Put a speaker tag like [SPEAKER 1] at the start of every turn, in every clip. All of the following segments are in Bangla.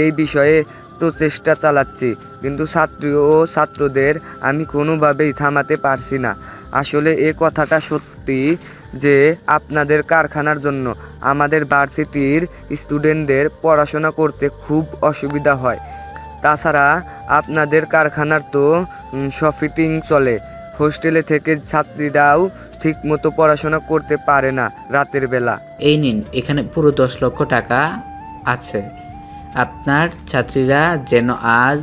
[SPEAKER 1] এই বিষয়ে প্রচেষ্টা চালাচ্ছি, কিন্তু ছাত্রী ও ছাত্রদের আমি কোনোভাবেই থামাতে পারছি না। আসলে এ কথাটা সত্যি যে আপনাদের কারখানার জন্য আমাদের ভার্সিটির স্টুডেন্টদের পড়াশোনা করতে খুব অসুবিধা হয়। তাছাড়া আপনাদের কারখানার তো শফিটিং চলে, হোস্টেলে থেকে ছাত্রীরাও ঠিকমতো পড়াশোনা করতে পারে না রাতের বেলা।
[SPEAKER 2] এই নিন, এখানে পুরো 10 লক্ষ টাকা আছে। আপনার ছাত্রীরা যেন আজ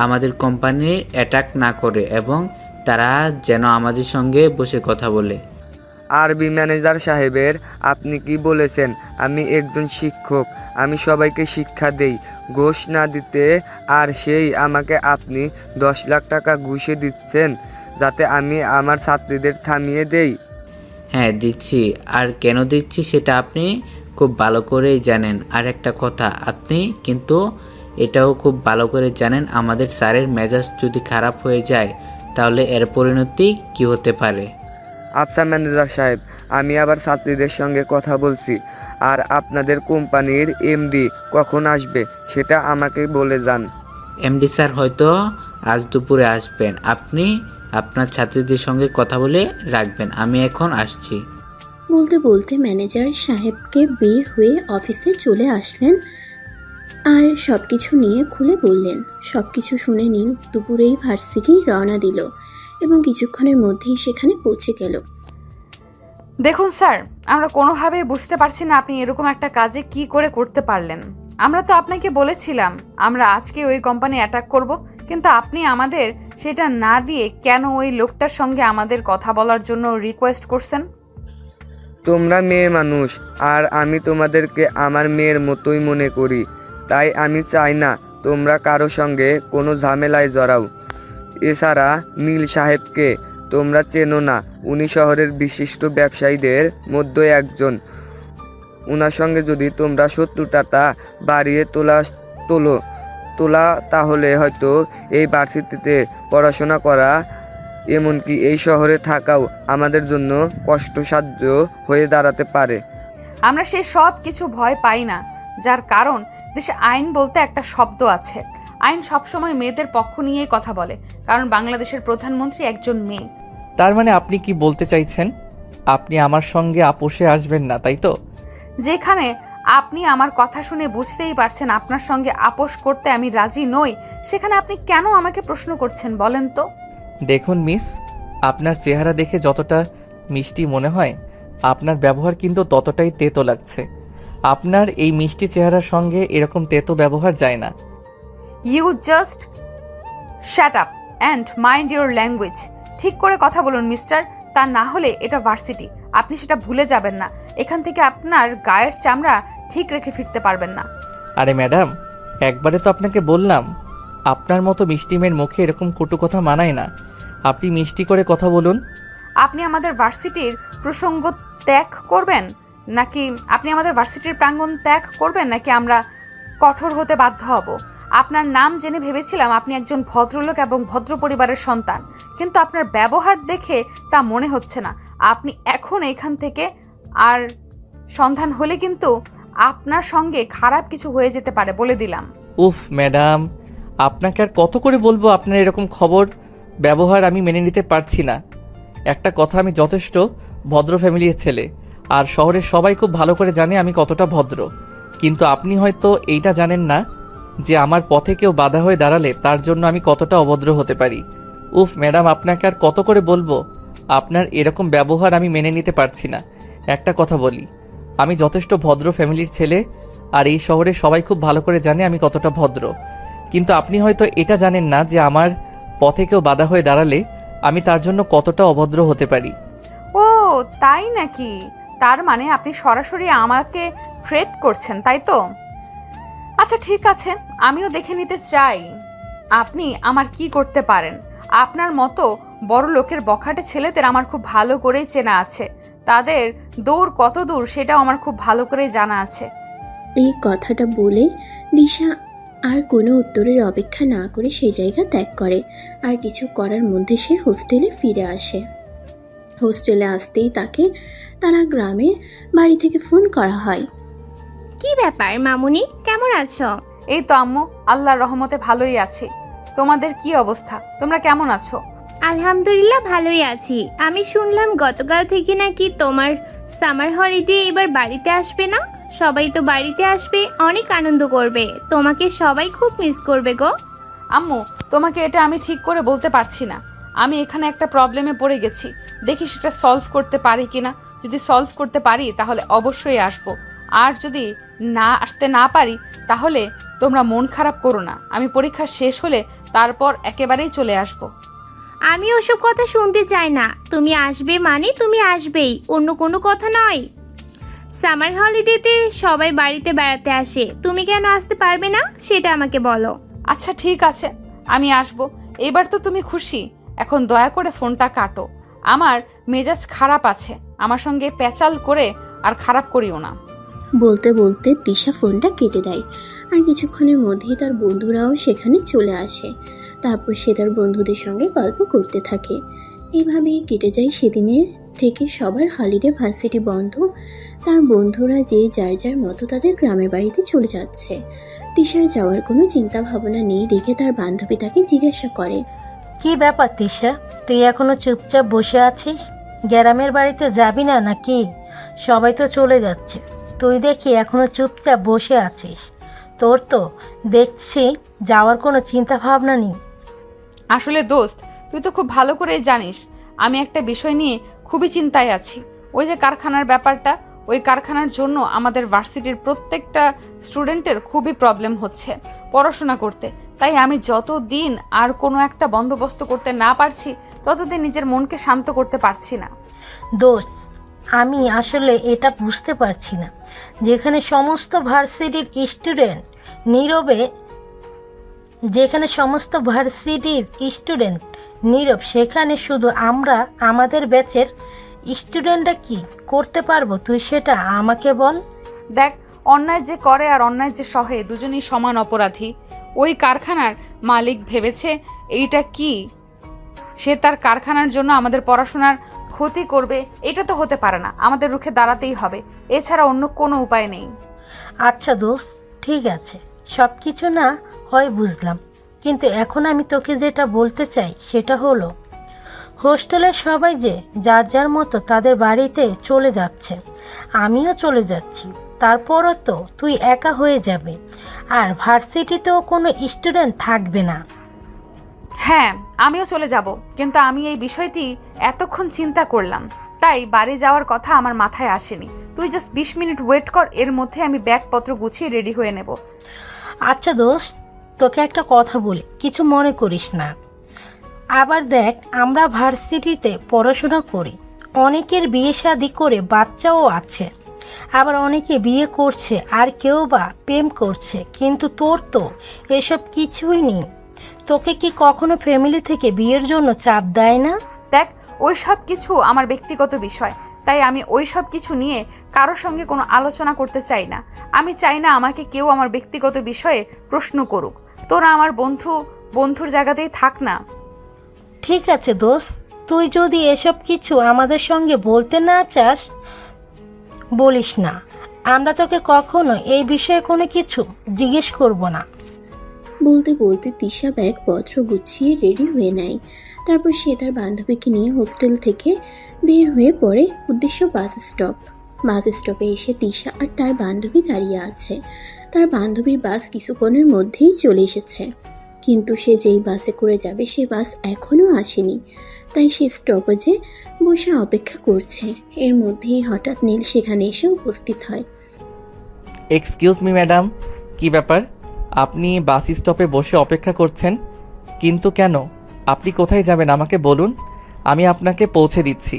[SPEAKER 2] আমাদের কোম্পানির অ্যাটাক না করে এবং তারা যেন আমাদের সঙ্গে বসে কথা বলে।
[SPEAKER 1] আরবি ম্যানেজার সাহেবের, আপনি কি বলেছেন? আমি একজন শিক্ষক, আমি সবাইকে শিক্ষা দেই ঘুষ না দিতে, আর সেই আমাকে আপনি 10 লাখ টাকা ঘুষে দিচ্ছেন যাতে আমি আমার ছাত্রীদের থামিয়ে দেই?
[SPEAKER 2] হ্যাঁ দিচ্ছি, আর কেন দিচ্ছি সেটা আপনি খুব ভালো করেই জানেন। আর একটা কথা, আপনি কিন্তু এটাও খুব ভালো করে জানেন আমাদের স্যারের মেজাজ যদি খারাপ হয়ে যায় তাহলে এর পরিণতি কী হতে পারে।
[SPEAKER 1] আচ্ছা ম্যানেজার সাহেব, আমি আবার ছাত্রীদের সঙ্গে কথা বলছি। আর আপনাদের কোম্পানির এমডি কখন আসবে সেটা আমাকে বলে যান।
[SPEAKER 2] এমডি স্যার হয়তো আজ দুপুরে আসবেন। আপনি আপনার ছাত্রীদের সঙ্গে কথা বলে রাখবেন, আমি এখন আসছি।
[SPEAKER 3] বলতে বলতে ম্যানেজার সাহেবকে বের হয়ে অফিসে চলে আসলেন আর সব কিছু নিয়ে খুলে বললেন। সব কিছু শুনে নীল দুপুরেই ভার্সিটি রওনা দিল এবং কিছুক্ষণের মধ্যেই সেখানে পৌঁছে গেল।
[SPEAKER 4] দেখুন স্যার, আমরা কোনোভাবেই বুঝতে পারছি না আপনি এরকম একটা কাজে কি করে করতে পারলেন। আমরা তো আপনাকে বলেছিলাম আমরা আজকে ওই কোম্পানি অ্যাটাক করব, কিন্তু আপনি আমাদের সেটা না দিয়ে কেন ওই লোকটার সঙ্গে আমাদের কথা বলার জন্য রিকোয়েস্ট করছেন?
[SPEAKER 1] তোমরা মেয়ে মানুষ, আর আমি তোমাদেরকে আমার মেয়ের মতোই মনে করি, তাই আমি চাই না তোমরা কারো সঙ্গে কোনো ঝামেলায় জড়াও। এছাড়া নীল সাহেবকে তোমরা চেনো না, উনি শহরের বিশিষ্ট ব্যবসায়ীদের মধ্যে একজন। ওনার সঙ্গে যদি তোমরা শত্রুতাটা বাড়িয়ে তোলা তাহলে হয়তো এই ভার্সিটিতে পড়াশোনা করা, এমনকি এই শহরে থাকাও আমাদের জন্য কষ্টসাধ্য হয়ে দাঁড়াতে পারে।
[SPEAKER 4] আমরা সেই সব কিছু ভয় পাই না, যার কারণ দেশে আইন বলতে একটা শব্দ আছে। আইন সবসময় মেয়েদের পক্ষ নিয়েই কথা বলে, কারণ বাংলাদেশের প্রধানমন্ত্রী একজন মেয়ে।
[SPEAKER 5] তার মানে আপনি কি বলতে চাইছেন আপনি আমার সঙ্গে আপোষে আসবেন না, তাই তো?
[SPEAKER 4] যেখানে আপনি আমার কথা শুনে বুঝতেই পারছেন আপনার সঙ্গে আপোষ করতে আমি রাজি নই, সেখানে আপনি কেন আমাকে প্রশ্ন করছেন বলেন তো?
[SPEAKER 5] দেখুন মিস, আপনার চেহারা দেখে যতটা মিষ্টি মনে হয় আপনার ব্যবহার কিন্তু ততটাই তেতো লাগছে। আপনার এই মিষ্টি চেহারার সঙ্গে এরকম তেতো ব্যবহার যায় না।
[SPEAKER 4] You just shut up and mind your language. ঠিক করে কথা বলুন মিস্টার, তা না হলে এটা ভার্সিটি, আপনি সেটা ভুলে যাবেন না। এখান থেকে আপনার গায়ের চামড়া ঠিক রেখে ফিরতে পারবেন না।
[SPEAKER 5] আরে ম্যাডাম, একবারে তো আপনাকে বললাম আপনার মতো মিষ্টি মেয়ের মুখে এরকম কটু কথা মানায় না। আপনি মিষ্টি করে কথা বলুন।
[SPEAKER 4] আপনি আমাদের ভার্সিটির প্রসঙ্গ ত্যাগ করবেন নাকি আপনি আমাদের ভার্সিটির প্রাঙ্গণ ত্যাগ করবেন, নাকি আমরা কঠোর হতে বাধ্য হব? আপনার নাম জেনে ভেবেছিলাম আপনি একজন ভদ্রলোক এবং ভদ্র পরিবারের সন্তান, কিন্তু আপনার ব্যবহার দেখে তা মনে হচ্ছে না। আপনি এখন এখান থেকে আর সন্ধান হলে কিন্তু আপনার সঙ্গে খারাপ কিছু হয়ে যেতে পারে, বলে দিলাম।
[SPEAKER 5] উফ ম্যাডাম, আপনাকে আর কত করে বলবো আপনার এরকম খবর ব্যবহার আমি মেনে নিতে পারছি না। একটা কথা, আমি যথেষ্ট ভদ্র ফ্যামিলির ছেলে, আর শহরের সবাই খুব ভালো করে জানে আমি কতটা ভদ্র। কিন্তু আপনি হয়তো এইটা জানেন না যে আমার পথে কেউ বাধা হয়ে দাঁড়ালে তার জন্য আমি কতটা অভদ্র হতে পারি। উফ ম্যাডাম, আপনাকে আর কত করে বলবো আপনার এরকম ব্যবহার আমি মেনে নিতে পারছি না। একটা কথা বলি, আমি যথেষ্ট ভদ্র ফ্যামিলির ছেলে, আর এই শহরে সবাই খুব ভালো করে জানে আমি কতটা ভদ্র। কিন্তু আপনি হয়তো এটা জানেন না যে আমার পথে কেউ বাধা হয়ে দাঁড়ালে আমি তার জন্য কতটা অভদ্র হতে পারি।
[SPEAKER 4] ও তাই নাকি? তার মানে আপনি সরাসরি আমাকে থ্রেট করছেন, তাই তো? আচ্ছা ঠিক আছে, আমিও দেখে নিতে চাই আপনি আমার কি করতে পারেন। আপনার মতো বড় লোকের বখাটে ছেলেদের আমার খুব ভালো করেই চেনা আছে, তাদের দৌড় কত দূর সেটাও আমার খুব ভালো করেই জানা আছে।
[SPEAKER 3] এই কথাটা বলে দিশা আর কোনো উত্তরের অপেক্ষা না করে সেই জায়গা ত্যাগ করে। আর কিছু করার মধ্যে সে হোস্টেলে ফিরে আসে। হোস্টেলে আসতেই তাকে তারা গ্রামের বাড়ি থেকে ফোন করা হয়।
[SPEAKER 6] কি ব্যাপার মামুনি, কেমন আছো?
[SPEAKER 4] এই তো আম্মু, আল্লাহর রহমতে ভালোই আছি। তোমাদের কি অবস্থা? তোমরা কেমন আছো?
[SPEAKER 6] আলহামদুলিল্লাহ ভালোই আছি। আমি শুনলাম গতকাল থেকে নাকি তোমার সামার হলিডে এবার বাড়িতে আসবে না? সবাই তো বাড়িতে আসবে, অনেক আনন্দ করবে, তোমাকে সবাই খুব মিস করবে গো।
[SPEAKER 4] আম্মু, তোমাকে এটা আমি ঠিক করে বলতে পারছি না। আমি এখানে একটা প্রবলেমে পড়ে গেছি, দেখি সেটা সলভ করতে পারি কিনা। যদি সলভ করতে পারি তাহলে অবশ্যই আসবো, আর যদি না আসতে না পারি তাহলে তোমরা মন খারাপ করো না। আমি পরীক্ষা শেষ হলে তারপর একেবারেই চলে আসবো।
[SPEAKER 6] আমি ওসব কথা শুনতে চাই না। তুমি আসবে মানে তুমি আসবেই, অন্য কোনো কথা নয়। সামার হলিডেতে সবাই বাড়িতে বেড়াতে আসে, তুমি কেন আসতে পারবে না সেটা আমাকে বলো।
[SPEAKER 4] আচ্ছা ঠিক আছে, আমি আসবো। এবার তো তুমি খুশি, এখন দয়া করে ফোনটা কাটো। আমার মেজাজ খারাপ আছে, আমার সঙ্গে প্যাচাল করে আর খারাপ করিও না।
[SPEAKER 3] বলতে বলতে তিশা ফোনটা কেটে দেয়। আর কিছুক্ষণের মধ্যেই তার বন্ধুরাও সেখানে চলে আসে। তারপর সে তার বন্ধুদের সঙ্গে গল্প করতে থাকে। এইভাবেই কেটে যায় সেদিনের থেকে সবার হলিডে, ভার্সিটি বন্ধ। তার বন্ধুরা যে যার যার মতো তাদের গ্রামের বাড়িতে চলে যাচ্ছে। তিশার যাওয়ার কোনো চিন্তা ভাবনা নেই দেখে তার বান্ধবী তাকে জিজ্ঞাসা করে,
[SPEAKER 7] কি ব্যাপার তিশা, তুই এখনো চুপচাপ বসে আছিস? গ্রামের বাড়িতে যাবি না নাকি? সবাই তো চলে যাচ্ছে, তুই দেখি এখনো চুপচাপ বসে আছিস। তোর তো দেখছি যাওয়ার কোনো চিন্তা ভাবনা নেই।
[SPEAKER 4] আসলে দোস্ত, তুই তো খুব ভালো করেই জানিস আমি একটা বিষয় নিয়ে খুবই চিন্তায় আছি। ওই যে কারখানার ব্যাপারটা, ওই কারখানার জন্য আমাদের ভার্সিটির প্রত্যেকটা স্টুডেন্টের খুবই প্রবলেম হচ্ছে পড়াশোনা করতে। তাই আমি যতদিন আর কোনো একটা বন্দোবস্ত করতে না পারছি ততদিন নিজের মনকে শান্ত করতে পারছি না।
[SPEAKER 7] দোস্ত, আমি আসলে এটা বুঝতে পারছি না, যেখানে সমস্ত ভার্সিটির স্টুডেন্ট নীরবে নীরব, সেখানে শুধু আমরা আমাদের ব্যাচের স্টুডেন্টরা কি করতে পারবো? তুই সেটা আমাকে বল।
[SPEAKER 4] দেখ, অন্যায় যে করে আর অন্যায় যে সহে দুজনই সমান অপরাধী। ওই কারখানার মালিক ভেবেছে এইটা কি, সে তার কারখানার জন্য আমাদের পড়াশোনার ক্ষতি করবে? এটা তো হতে পারে না, আমাদের রুখে দাঁড়াতেই হবে, এছাড়া অন্য কোনো উপায় নেই।
[SPEAKER 7] আচ্ছা দোস্ত, ঠিক আছে, সব কিছু না হয় বুঝলাম, কিন্তু এখন আমি তোকে যেটা বলতে চাই সেটা হলো, হোস্টেলের সবাই যে যার যার মতো তাদের বাড়িতে চলে যাচ্ছে, আমিও চলে যাচ্ছি, তারপরও তো তুই একা হয়ে যাবে, আর ভার্সিটিতেও কোনো স্টুডেন্ট থাকবে না।
[SPEAKER 4] হ্যাঁ, আমিও চলে যাব, কিন্তু আমি এই বিষয়টি এতক্ষণ চিন্তা করলাম, তাই বাড়ি যাওয়ার কথা আমার মাথায় আসেনি। তুই জাস্ট 20 মিনিট ওয়েট কর, এর মধ্যে আমি ব্যাগপত্র গুছিয়ে রেডি হয়ে নেব।
[SPEAKER 7] আচ্ছা দোস্ত, তোকে একটা কথা বলি, কিছু মনে করিস না। আবার দেখ, আমরা ভার্সিটিতে পড়াশোনা করি, অনেকের বিয়ে শাদি করে বাচ্চাও আছে, আবার অনেকে বিয়ে করছে আর কেউ বা প্রেম করছে, কিন্তু তোর তো এসব কিছুই নেই। তোকে কি কখনো ফ্যামিলি থেকে বিয়ের জন্য চাপ দেয় না?
[SPEAKER 4] দেখ, ওই সব কিছু আমার ব্যক্তিগত বিষয়, তাই আমি ওই সব কিছু নিয়ে কারোর সঙ্গে কোনো আলোচনা করতে চাই না। আমি চাই না আমাকে কেউ আমার ব্যক্তিগত বিষয়ে প্রশ্ন করুক। তোরা আমার বন্ধুর জায়গাতেই থাক না।
[SPEAKER 7] ঠিক আছে দোস্ত, তুই যদি এসব কিছু আমাদের সঙ্গে বলতে না চাস, বলিস না, আমরা তোকে কখনো এই বিষয়ে কোনো কিছু জিজ্ঞেস করব না।
[SPEAKER 3] বলতে বলতে তিশা ব্যাগপত্র গুছিয়ে রেডি হয়ে নেয়। তারপর সে তার বান্ধবীকে নিয়ে হোস্টেল থেকে বের হয়ে পড়ে। উদ্দেশ্য বাস স্টপে এসে তিশা আর তার বান্ধবী দাঁড়িয়ে আছে। তার বান্ধবীর বাস কিছুক্ষণের মধ্যেই চলে এসেছে, কিন্তু সে যেই বাসে করে যাবে সে বাস এখনও আসেনি। তাই সে স্টপেজে বসে অপেক্ষা করছে। এর মধ্যেই হঠাৎ নীল সেখানে এসে উপস্থিত হয়।
[SPEAKER 5] এক্সকিউজ মি ম্যাডাম, কি ব্যাপার? আপনি বাস স্টপে বসে অপেক্ষা করছেন, কিন্তু কেন? আপনি কোথায় যাবেন আমাকে বলুন, আমি আপনাকে পৌঁছে দিচ্ছি।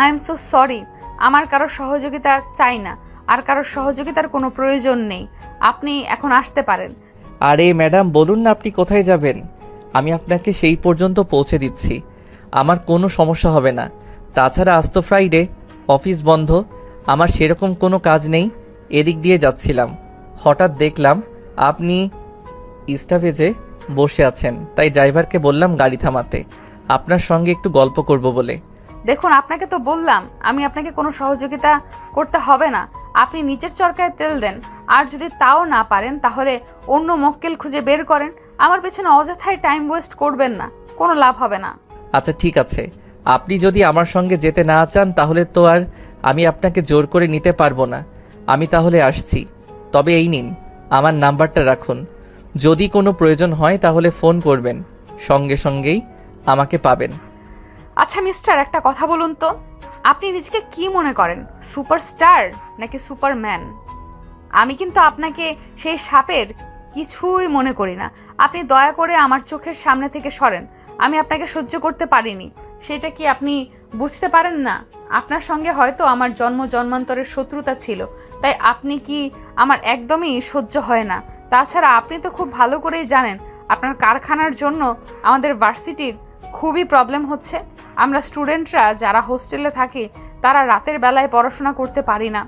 [SPEAKER 4] আই এম সো সরি, আমার কারোর সহযোগিতা চাই না, আর কারোর সহযোগিতার কোনো প্রয়োজন নেই। আপনি এখন আসতে পারেন।
[SPEAKER 5] আরে ম্যাডাম, বলুন না আপনি কোথায় যাবেন, আমি আপনাকে সেই পর্যন্ত পৌঁছে দিচ্ছি, আমার কোনো সমস্যা হবে না। তাছাড়া আজ তো ফ্রাইডে, অফিস বন্ধ, আমার সেরকম কোনো কাজ নেই। এদিক দিয়ে যাচ্ছিলাম, হঠাৎ দেখলাম আপনি স্টপেজে বসে আছেন, তাই ড্রাইভারকে বললাম গাড়ি থামাতে, আপনার সঙ্গে একটু গল্প করব বলে।
[SPEAKER 4] দেখুন, আপনাকে তো বললাম আমি আপনাকে কোনো সহযোগিতা করতে হবে না। আপনি নিচের চরকায় তেল দেন, আর যদি তাও না পারেন তাহলে অন্য মক্কেল খুঁজে বের করেন। আমার পেছনে অযথাই টাইম ওয়েস্ট করবেন না, কোনো লাভ হবে না।
[SPEAKER 5] আচ্ছা ঠিক আছে, আপনি যদি আমার সঙ্গে যেতে না চান তাহলে তো আর আমি আপনাকে জোর করে নিতে পারবো না। আমি তাহলে আসছি। তবে এই নিন, আমার নাম্বারটা রাখুন। যদি কোনো প্রয়োজন হয় তাহলে ফোন করবেন, সঙ্গে সঙ্গেই আমাকে পাবেন।
[SPEAKER 4] আচ্ছা মিস্টার, একটা কথা বলুন তো, আপনি নিজেকে কি মনে করেন, সুপারস্টার নাকি সুপারম্যান? আমি কিন্তু আপনাকে সেই সাপের কিছুই মনে করি না। আপনি দয়া করে আমার চোখের সামনে থেকে সরেন। আমি আপনাকে সহ্য করতে পারিনি, সেটা কি আপনি বুঝতে পারেন না? আপনার সঙ্গে হয়তো আমার জন্ম জন্মান্তরের শত্রুতা ছিল, তাই আপনি কি আমার একদমই সহ্য হয় না। তাছাড়া আপনি তো খুব ভালো করেই জানেন আপনার কারখানার জন্য আমাদের ভার্সিটির খুবই প্রবলেম হচ্ছে। আমরা স্টুডেন্টরা যারা হোস্টেলে থাকি তারা রাতের বেলায় পড়াশোনা করতে পারি না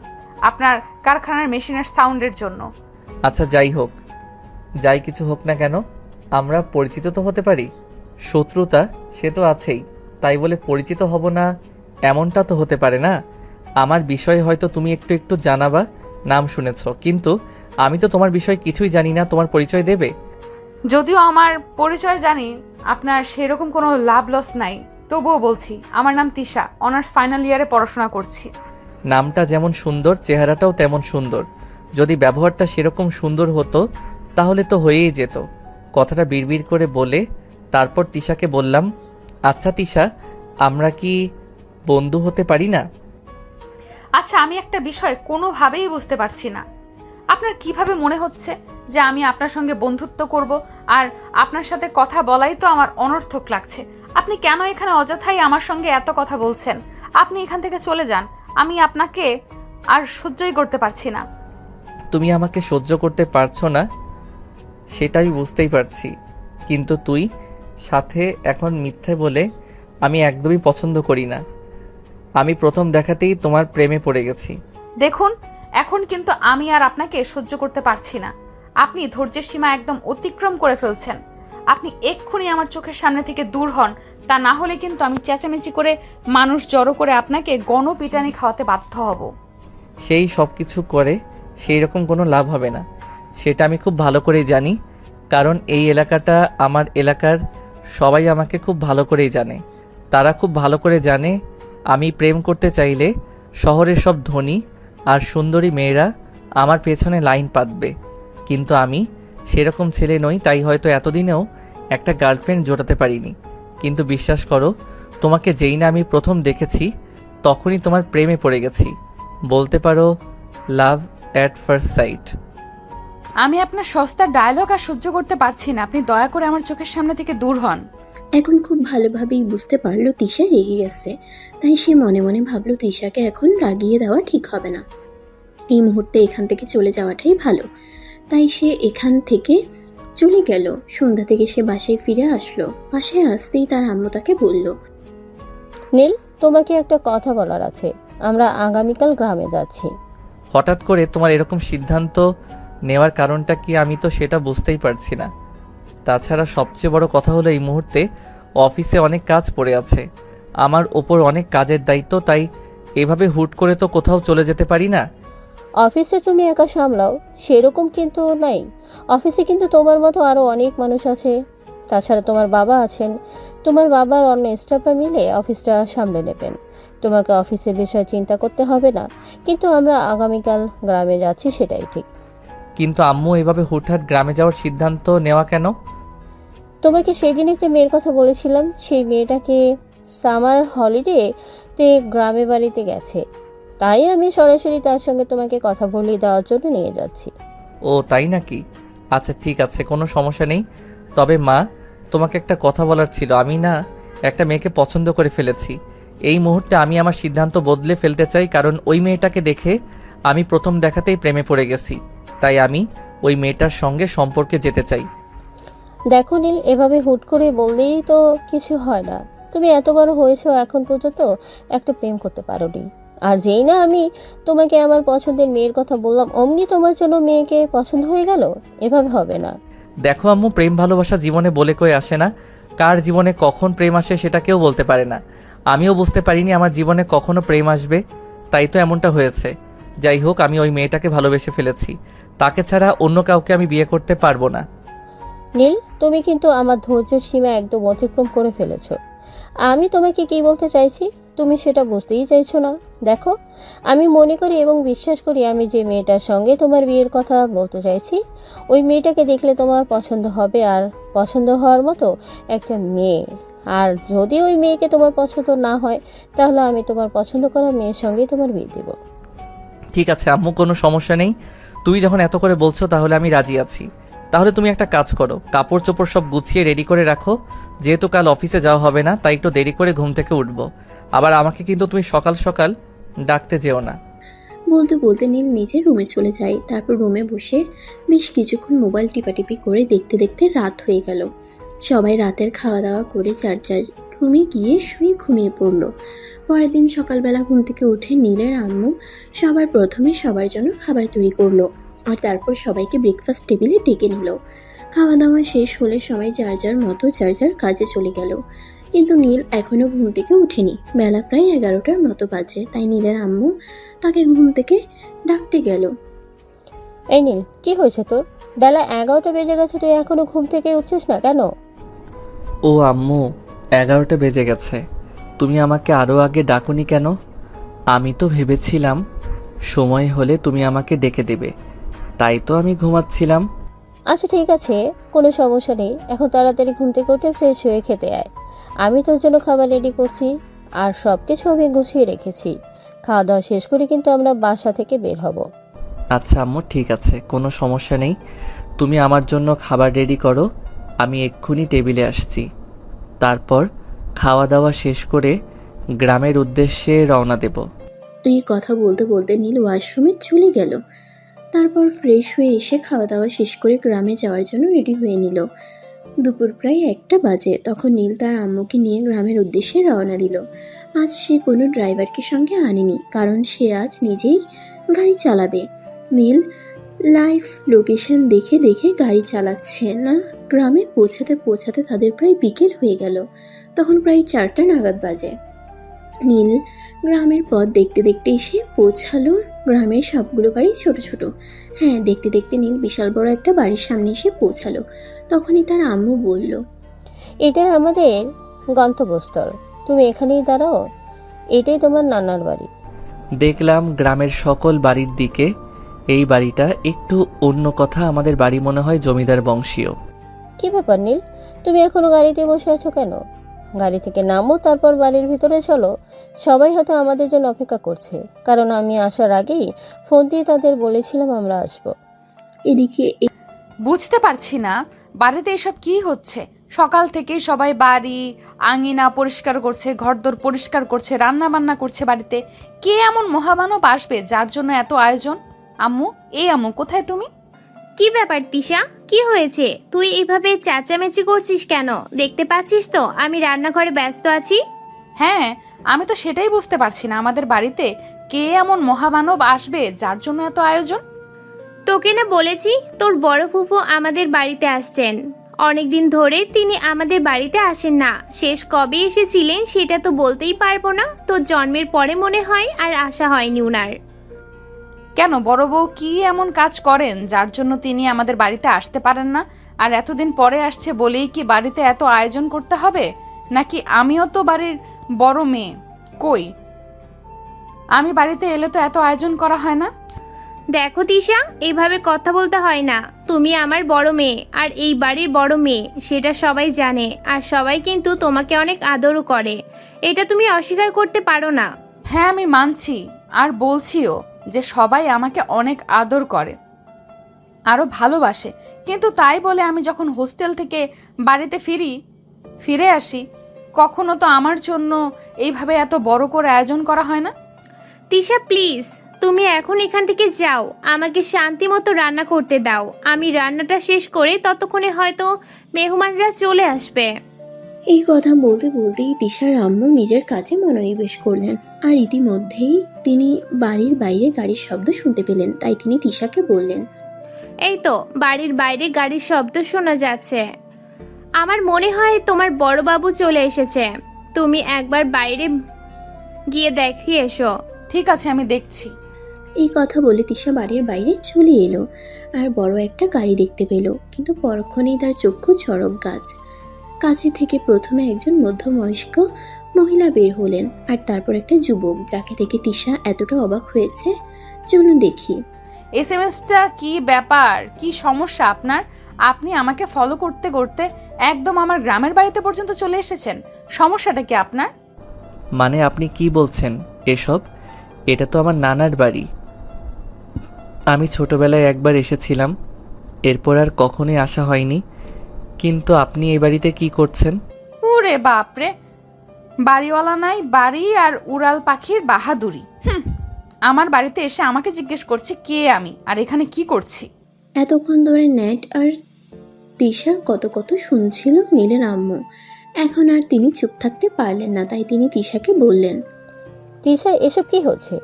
[SPEAKER 4] আপনার কারখানার মেশিনের সাউন্ডের জন্য।
[SPEAKER 5] আচ্ছা যাই কিছু হোক না কেন, আমরা পরিচিত তো হতে পারি। শত্রুতা সে তো আছেই, তাই বলে পরিচিত হব না এমনটা তো হতে পারে না। আমার বিষয়ে হয়তো তুমি একটু একটু জানাবা, নাম শুনেছ, কিন্তু আমি তো তোমার বিষয়ে কিছুই জানি না। তোমার পরিচয় দেবে?
[SPEAKER 4] যদিও আমার পরিচয় জানি, আপনার সেরকম কোনো লাভ লস নাই, তবুও বলছি আমার নাম তিশা, অনার্স ফাইনাল ইয়ারে পড়াশোনা করছি।
[SPEAKER 5] নামটা যেমন সুন্দর, চেহারাটাও তেমন সুন্দর। যদি ব্যবহারটা সেরকম সুন্দর হতো তাহলে তো হয়েই যেত। কথাটা বিড়বিড় করে বলে তারপর তিশাকে বললাম, আচ্ছা তিশা, আমরা কি বন্ধু হতে পারি না?
[SPEAKER 4] আচ্ছা, আমি একটা বিষয় কোনোভাবেই বুঝতে পারছি না। আপনার কিভাবে মনে হচ্ছে যে আমি আপনার সঙ্গে বন্ধুত্ব করব? আর আপনার সাথে কথা বলাই তো আমার অনর্থক লাগছে। আপনি কেন এখানে অযথাই আমার সঙ্গে এত কথা বলছেন? আপনি এখান থেকে চলে যান, আমি আপনাকে আর সহ্যই করতে পারছি না।
[SPEAKER 5] তুমি আমাকে সহ্য করতে পারছো না সেটাই বুঝতেই পারছি, কিন্তু তুই সাথে এখন মিথ্যে বলে আমি একদমই পছন্দ করি না। আমি প্রথম দেখাতেই তোমার প্রেমে পড়ে গেছি।
[SPEAKER 4] দেখুন, এখন কিন্তু আমি আর আপনাকে সহ্য করতে পারছি না। আপনি ধৈর্যের সীমা একদম অতিক্রম করে ফেলছেন। আপনি এক্ষুনি আমার চোখের সামনে থেকে দূর হন, তা না হলে কিন্তু আমি চেঁচামেচি করে মানুষ জড়ো করে আপনাকে গণপিটানি খাওয়াতে বাধ্য হব।
[SPEAKER 5] সেই সব কিছু করে সেই রকম কোনো লাভ হবে না, সেটা আমি খুব ভালো করেই জানি। কারণ এই এলাকাটা আমার এলাকার সবাই আমাকে খুব ভালো করেই জানে। তারা খুব ভালো করে জানে আমি প্রেম করতে চাইলে শহরের সব ধনী আর সুন্দরী মেয়েরা আমার পেছনে লাইন পাতবে, কিন্তু আমি সেরকম ছেলে নই। তাই হয়তো এতদিনেও একটা গার্লফ্রেন্ড জোটাতে পারিনি। কিন্তু বিশ্বাস করো, তোমাকে যেই না আমি প্রথম দেখেছি তখনই তোমার প্রেমে পড়ে গেছি। বলতে পারো লাভ অ্যাট ফার্স্ট সাইট।
[SPEAKER 4] আমি আপনার সস্তা ডায়লগ আর সহ্য করতে পারছি না। আপনি দয়া করে আমার চোখের সামনে থেকে দূর হন।
[SPEAKER 3] এখন খুব ভালোভাবেই বুঝতে পারলো তিশা রেগে গেছে, তাই সে মনে মনে ভাবলো তিশাকে এখন রাগিয়ে দেওয়া ঠিক হবে না, এই মুহূর্তে এখান থেকে চলে যাওয়াটাই ভালো। তাই সে এখান থেকে চলে গেল। সন্ধ্যা থেকে সে বাসায় ফিরে আসলো। বাসায় আসতেই তার আম্মু তাকে বলল,
[SPEAKER 8] নীল, তোমাকে একটা কথা বলার আছে। আমরা আগামীকাল গ্রামে যাচ্ছি।
[SPEAKER 5] হঠাৎ করে তোমার এরকম সিদ্ধান্ত নেওয়ার কারণটা কি আমি তো সেটা বুঝতেই পারছি না। তাছাড়া সবচেয়ে বড় কথা হলো এই মুহূর্তে অফিসে অনেক কাজ পড়ে আছে, আমার ওপর অনেক কাজের দায়িত্ব। তাই এভাবে হুট করে তো কোথাও চলে যেতে পারি না।
[SPEAKER 8] অফিসে তুমি একা সামলাও সেরকম কিন্তু নাই। অফিসে কিন্তু তোমার মতো আরও অনেক মানুষ আছে। তাছাড়া তোমার বাবা আছেন, তোমার বাবার অন্য স্টাফরা মিলে অফিসটা সামলে নেবেন। তোমাকে অফিসের বিষয়ে চিন্তা করতে হবে না। কিন্তু আমরা আগামীকাল গ্রামে যাচ্ছি, সেটাই ঠিক।
[SPEAKER 5] কিন্তু আম্মু এভাবে হুটহাট গ্রামে যাওয়ার সিদ্ধান্ত নেওয়া কেন?
[SPEAKER 8] তোমাকে সেদিন একটা মেয়ের কথা বলেছিলাম, সেই মেয়েটাকে সামার হলিডেতে গ্রামে বাড়িতে গেছে, তাই আমি সরাসরি তার সঙ্গে তোমাকে কথা বলিয়ে দেওয়ার জন্য নিয়ে যাচ্ছি।
[SPEAKER 5] ও তাই নাকি? আচ্ছা ঠিক আছে, কোনো সমস্যা নেই। তবে মা, তোমাকে একটা কথা বলার ছিল। আমি না একটা মেয়েকে পছন্দ করে ফেলেছি। এই মুহূর্তে আমি আমার সিদ্ধান্ত বদলে ফেলতে চাই, কারণ ওই মেয়েটাকে দেখে আমি প্রথম দেখাতেই প্রেমে পড়ে গেছি। তাই আমি ওই মেয়েটার সঙ্গে সম্পর্কে যেতে চাই।
[SPEAKER 8] দেখো নীল, এভাবে হুট করে বললেই তো কিছু হয় না। তুমি এত বড় হয়েছো, এখন পর্যন্ত একটা প্রেম করতে পারোনি। আর যেই না আমি তোমাকে আমার পছন্দের মেয়ের কথা বললাম, অমনি তোমার জন্য মেয়েকে পছন্দ হয়ে গেল। এভাবে হবে না।
[SPEAKER 5] দেখো আম্মু, প্রেম ভালোবাসা জীবনে বলে কই আসে না। কার জীবনে কখন প্রেম আসে সেটা কেউ বলতে পারে না। আমিও বুঝতে পারিনি আমার জীবনে কখনো প্রেম আসবে, তাই তো এমনটা হয়েছে। যাই হোক, আমি ওই মেয়েটাকে ভালোবেসে ফেলেছি। তাকে ছাড়া অন্য কাউকে আমি বিয়ে করতে পারবো না।
[SPEAKER 8] নীল, তুমি কিন্তু আমার ধৈর্যের সীমা একদম অতিক্রম করে ফেলেছো। আমি তোমাকে কি বলতে চাইছি তুমি সেটা বুঝতেই চাইছো না। দেখো, আমি মনে করি এবং বিশ্বাস করি আমি যে মেয়েটার সঙ্গে তোমার বিয়ের কথা বলতে চাইছি, ওই মেয়েটাকে দেখলে তোমার পছন্দ হবে, আর পছন্দ হওয়ার মতো একটা মেয়ে। আর যদি ওই মেয়েকে তোমার পছন্দ না হয়, তাহলে আমি তোমার পছন্দ করা মেয়ের সঙ্গেই তোমার বিয়ে দেব।
[SPEAKER 5] ঠিক আছে আম্মু, কোনো সমস্যা নেই। তুমি যখন এত করে বলছো তাহলে আমি রাজি আছি। তাহলে তুমি একটা কাজ করো, কাপড় চোপড় সব গুছিয়ে রেডি করে রাখো। যেহেতু কাল অফিসে যাওয়া হবে না, তাই একটু দেরি করে ঘুম থেকে উঠবো। আবার আমাকে কিন্তু তুমি সকাল সকাল ডাকতে যেও না।
[SPEAKER 3] বলতে বলতে নীল নিজের রুমে চলে যায়। তারপর রুমে বসে বেশ কিছুক্ষণ মোবাইল টিপাটিপি করে দেখতে দেখতে রাত হয়ে গেল। সবাই রাতের খাওয়া দাওয়া করে যার যার রুমে গিয়ে শুয়ে ঘুমিয়ে পড়ল। পরের দিন সকালবেলা ঘুম থেকে উঠে নীলের আম্মু সবার প্রথমে সবার জন্য খাবার তৈরি করলো, আর তারপর সবাইকে ব্রেকফাস্ট টেবিলে ডেকে নিল। খাওয়া দাওয়া শেষ হলে সবাই যার যার মতো যার যার কাজে চলে গেল। কিন্তু নীল এখনও ঘুম থেকে উঠেনি। বেলা প্রায় 11টার মতো বাজে, তাই নীলের আম্মু তাকে ঘুম থেকে ডাকতে গেল।
[SPEAKER 8] এই নীল, কি হয়েছে তোর? বেলা 11টা বেজে গেছে, তুই এখনো ঘুম থেকে উঠছিস না কেন?
[SPEAKER 5] ও আম্মু, 11টা বেজে গেছে। তুমি আমাকে আরও আগে ডাকুনি কেন? আমি তো ভেবেছিলাম সময় হলে তুমি আমাকে ডেকে দেবে, তাই তো আমি ঘুমাচ্ছিলাম।
[SPEAKER 8] আচ্ছা ঠিক আছে, কোনো সমস্যা নেই। এখন তাড়াতাড়ি ঘুম থেকে উঠে ফ্রেশ হয়ে খেতে আয়। আমি তোর জন্য খাবার রেডি করছি, আর সব কিছু আমি গুছিয়ে রেখেছি। খাওয়া দাওয়া শেষ করে কিন্তু আমরা বাসা থেকে বের হব।
[SPEAKER 5] আচ্ছা আম্মু, ঠিক আছে, কোনো সমস্যা নেই। তুমি আমার জন্য খাবার রেডি করো, আমি এক্ষুনি টেবিলে আসছি। তারপর খাওয়া দাওয়া শেষ করে গ্রামের উদ্দেশ্যে রওনা দেব।
[SPEAKER 3] এই কথা বলতে বলতে নীল ওয়াশরুমে চলে গেল। তারপর ফ্রেশ হয়ে এসে খাওয়া দাওয়া শেষ করে গ্রামে যাওয়ার জন্য রেডি হয়ে নিল। দুপুর প্রায় 1টা বাজে। তখন নীল তার আম্মুকে নিয়ে গ্রামের উদ্দেশ্যে রওনা দিল। আজ সে কোনো ড্রাইভারকে সঙ্গে আনেনি, কারণ সে আজ নিজেই গাড়ি চালাবে। নীল লাইভ লোকেশন দেখে দেখে গাড়ি চালাচ্ছে না। গ্রামে পৌঁছাতে পৌঁছাতে তাদের প্রায় বিকেল হয়ে গেল। তখন প্রায় 4টা নাগাদ বাজে। নীল গ্রামের পথ দেখতে দেখতে এসে পৌঁছালো। গ্রামের সবগুলো বাড়ি ছোট ছোট। হ্যাঁ, দেখতে দেখতে নীল বিশাল বড় একটা বাড়ির সামনে এসে পৌঁছালো। তখনই তার আম্মু বলল,
[SPEAKER 8] এটা আমাদের গন্তব্যস্থল, তুমি এখানেই দাঁড়াও। এটাই তোমার নানার বাড়ি।
[SPEAKER 5] দেখলাম গ্রামের সকল বাড়ির দিকে এই বাড়িটা একটু অন্য কথা। আমাদের বাড়ি মনে হয় জমিদার বংশীয়।
[SPEAKER 8] কি ব্যাপার নীল, তুমি এখনো গাড়িতে বসে আছো কেন? গাড়ি থেকে নামো, তারপর বাড়ির ভিতরে চলো। সবাই হয়তো আমাদের জন্য অপেক্ষা করছে, কারণ আমি আসার আগেই ফোন দিয়ে তাদের বলেছিলাম আমরা আসব।
[SPEAKER 3] এদিকে
[SPEAKER 4] বুঝতে পারছি না বাড়িতে এসব কি হচ্ছে। সকাল থেকে সবাই বাড়ি আঙিনা পরিষ্কার করছে, ঘরদোর পরিষ্কার করছে, রান্না বান্না করছে। বাড়িতে কে এমন মহামানব আসবে যার জন্য এত আয়োজন? আম্মু, এই আম্মু, কোথায় তুমি?
[SPEAKER 6] কি ব্যাপার তিশা, কি হয়েছে? তুই এইভাবে চেঁচামেচি করছিস কেন? দেখতে পাচ্ছিস তো আমি রান্নাঘরে ব্যস্ত আছি।
[SPEAKER 4] হ্যাঁ, আমি তো সেটাই বুঝতে পারছি না, আমাদের বাড়িতে কে এমন মহামানব আসবে যার জন্য এত আয়োজন?
[SPEAKER 6] তোকে না বলেছি তোর বড় ফুফু আমাদের বাড়িতে আসছেন। অনেকদিন ধরে তিনি আমাদের বাড়িতে আসেন না। শেষ কবে এসেছিলেন সেটা তো বলতেই পারবো না। তোর জন্মের পরে মনে হয় আর আসা হয়নি উনার।
[SPEAKER 4] কেন, বড় বউ কি এমন কাজ করেন যার জন্য তিনি আমাদের বাড়িতে আসতে পারেন না? আর এতদিন পরে আসছে বলেই কি বাড়িতে এত আয়োজন করতে হবে? নাকি আমিও তো বাড়ির বড় মেয়ে, কই আমি বাড়িতে এলে তো এত আয়োজন করা হয় না?
[SPEAKER 6] দেখো তিশা, এইভাবে কথা বলতে হয় না। তুমি আমার বড় মেয়ে আর এই বাড়ির বড় মেয়ে, সেটা সবাই জানে। আর সবাই কিন্তু তোমাকে অনেক আদরও করে, এটা তুমি অস্বীকার করতে পারো না।
[SPEAKER 4] হ্যাঁ, আমি মানছি আর বলছিও যে সবাই আমাকে অনেক আদর করে, আরো ভালোবাসে। কিন্তু তাই বলে আমি যখন হোস্টেল থেকে বাড়িতে ফিরে আসি, কখনো তো আমার জন্য এইভাবে এত বড় করে আয়োজন করা হয় না।
[SPEAKER 6] তিশা প্লিজ, তুমি এখন এখান থেকে যাও। আমাকে শান্তি মতো রান্না করতে দাও। আমি রান্নাটা শেষ করে ততক্ষণে হয়তো মেহমানরা চলে আসবে।
[SPEAKER 3] এই কথা বলতে বলতেই তিশার আম্মু নিজের কাজে মনোনিবেশ করলেন। আর ইতিমধ্যেই তিনি বাড়ির বাইরে গাড়ির শব্দ শুনতে পেলেন, তাই তিনি তিশাকে বললেন,
[SPEAKER 6] এই তো বাড়ির বাইরে গাড়ির শব্দ শোনা যাচ্ছে। আমার মনে হয় তোমার বড়বাবু চলে এসেছে। তুমি একবার বাইরে গিয়ে দেখে এসো।
[SPEAKER 4] ঠিক আছে, আমি দেখছি।
[SPEAKER 3] এই কথা বলে তিশা বাড়ির বাইরে চলে এলো আর বড় একটা গাড়ি দেখতে পেল, কিন্তু পরক্ষণেই তার চক্ষু চড়ক গাছ। কাছে থেকে প্রথমে একজন মধ্যবয়স্ক মহিলা বের হলেন আর তারপর একটা যুবক, যাকে দেখে তিশা এতটা অবাক হয়েছে। চলুন দেখি।
[SPEAKER 4] এসএমএসটা কি ব্যাপার, কি সমস্যা আপনার? আপনি আমাকে ফলো করতে করতে একদম আমার গ্রামের বাড়িতে পর্যন্ত চলে এসেছেন। সমস্যাটা কি আপনার?
[SPEAKER 5] মানে আপনি কি বলছেন এসব? এটা তো আমার নানার বাড়ি। আমি ছোটবেলায় একবার এসেছিলাম, এরপর আর কখনোই আসা হয়নি। কিন্তু আপনি এই বাড়িতে কি করছেন?
[SPEAKER 4] ওরে বাপরে, বাড়িওয়ালা নাই বাড়ি আর উড়াল পাখির বাহাদুরি। আমার বাড়িতে এসে আমাকে জিজ্ঞেস করছে কে আমি আর এখানে কি করছি।
[SPEAKER 3] এতক্ষণ ধরে নেট আর তিশার কত কত শুনছিল নীলের আম্মু। এখন আর তিনি চুপ থাকতে পারলেন না, তাই তিনি তিশাকে বললেন,
[SPEAKER 8] তিশা, এসব কি হচ্ছে?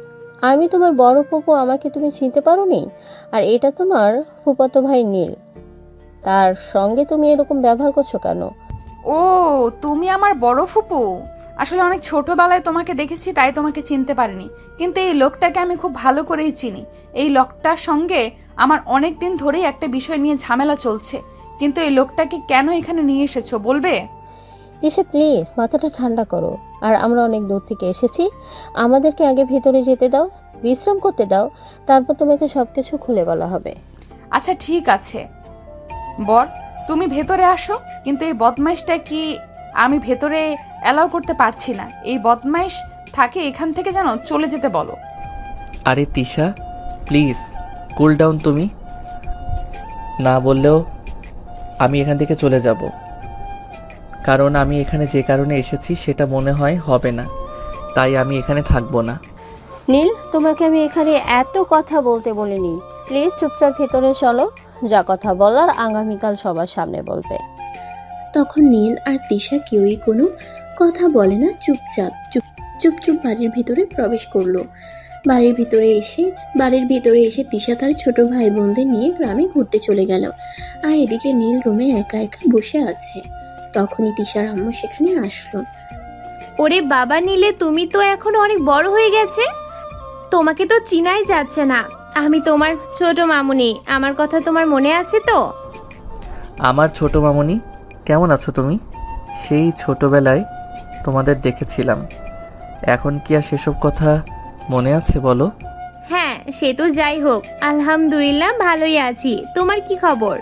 [SPEAKER 8] আমি তোমার বড় ফুপু, আমাকে তুমি চিনতে পারোনি? আর এটা তোমার ফুফাতো ভাই নীল, তার সঙ্গে তুমি এরকম ব্যবহার করছো কেন?
[SPEAKER 4] ও, তুমি আমার বড় ফুপু। আসলে অনেক ছোটবেলায় তোমাকে দেখেছি, তাই তোমাকে চিনতে পারিনি। কিন্তু এই লোকটাকে আমি খুব ভালো করেই চিনি। এই লোকটার সঙ্গে আমার অনেক দিন ধরেই একটা বিষয় নিয়ে ঝামেলা চলছে। কিন্তু এই লোকটাকে কেন এখানে নিয়ে এসেছো বলবে?
[SPEAKER 8] তিশা, প্লিজ মাথাটা ঠান্ডা করো। আর আমরা অনেক দূর থেকে এসেছি, আমাদেরকে আগে ভেতরে যেতে দাও, বিশ্রাম করতে দাও, তারপর তোমাকে সবকিছু খুলে বলা হবে।
[SPEAKER 4] আচ্ছা ঠিক আছে বর, তুমি ভেতরে আসো। কিন্তু এই বদমাইশটা কি আমি ভেতরে অ্যালাউ করতে পারছি না। এই বদমাইশ থাকে এখান থেকে যেন চলে যেতে বলো।
[SPEAKER 5] আরে তিশা, প্লিজ কুল ডাউন। তুমি না বললেও আমি এখান থেকে চলে যাব, কারণ আমি এখানে যে কারণে এসেছি সেটা মনে হয় হবে না, তাই আমি এখানে থাকবো না।
[SPEAKER 8] নীল, তোমাকে আমি এখানে এত কথা বলতে বলিনি। প্লিজ চুপচাপ ভেতরে চলো, যা কথা বলার আগামীকাল সবার সামনে বলবে।
[SPEAKER 3] তখন নীল আর তিশা কেউই কোনো কথা বলে না, চুপচাপ চুপ বাড়ির ভিতরে প্রবেশ করলো। বাড়ির ভিতরে এসে তিশা তার ছোট ভাই বোনদের নিয়ে গ্রামে ঘুরতে চলে গেল। আর এদিকে নীল রুমে একা একা বসে আছে। তখনই তিশার আম্মু সেখানে আসলো।
[SPEAKER 6] ওরে বাবা নীলে, তুমি তো এখন অনেক বড় হয়ে গেছে, তোমাকে তো চিনাই যাচ্ছে না। আমি তোমার ছোট মামুনি, আমার কথা তোমার মনে আছে তো?
[SPEAKER 5] আমার ছোট মামনি, কেমন আছো তুমি? সেই ছোটবেলায় তোমাদের দেখেছিলাম, এখন কি আর সেসব কথা মনে আছে বলো?
[SPEAKER 6] হ্যাঁ, সে তো যাই হোক, আলহামদুলিল্লাহ ভালোই আছি। তোমার কি খবর?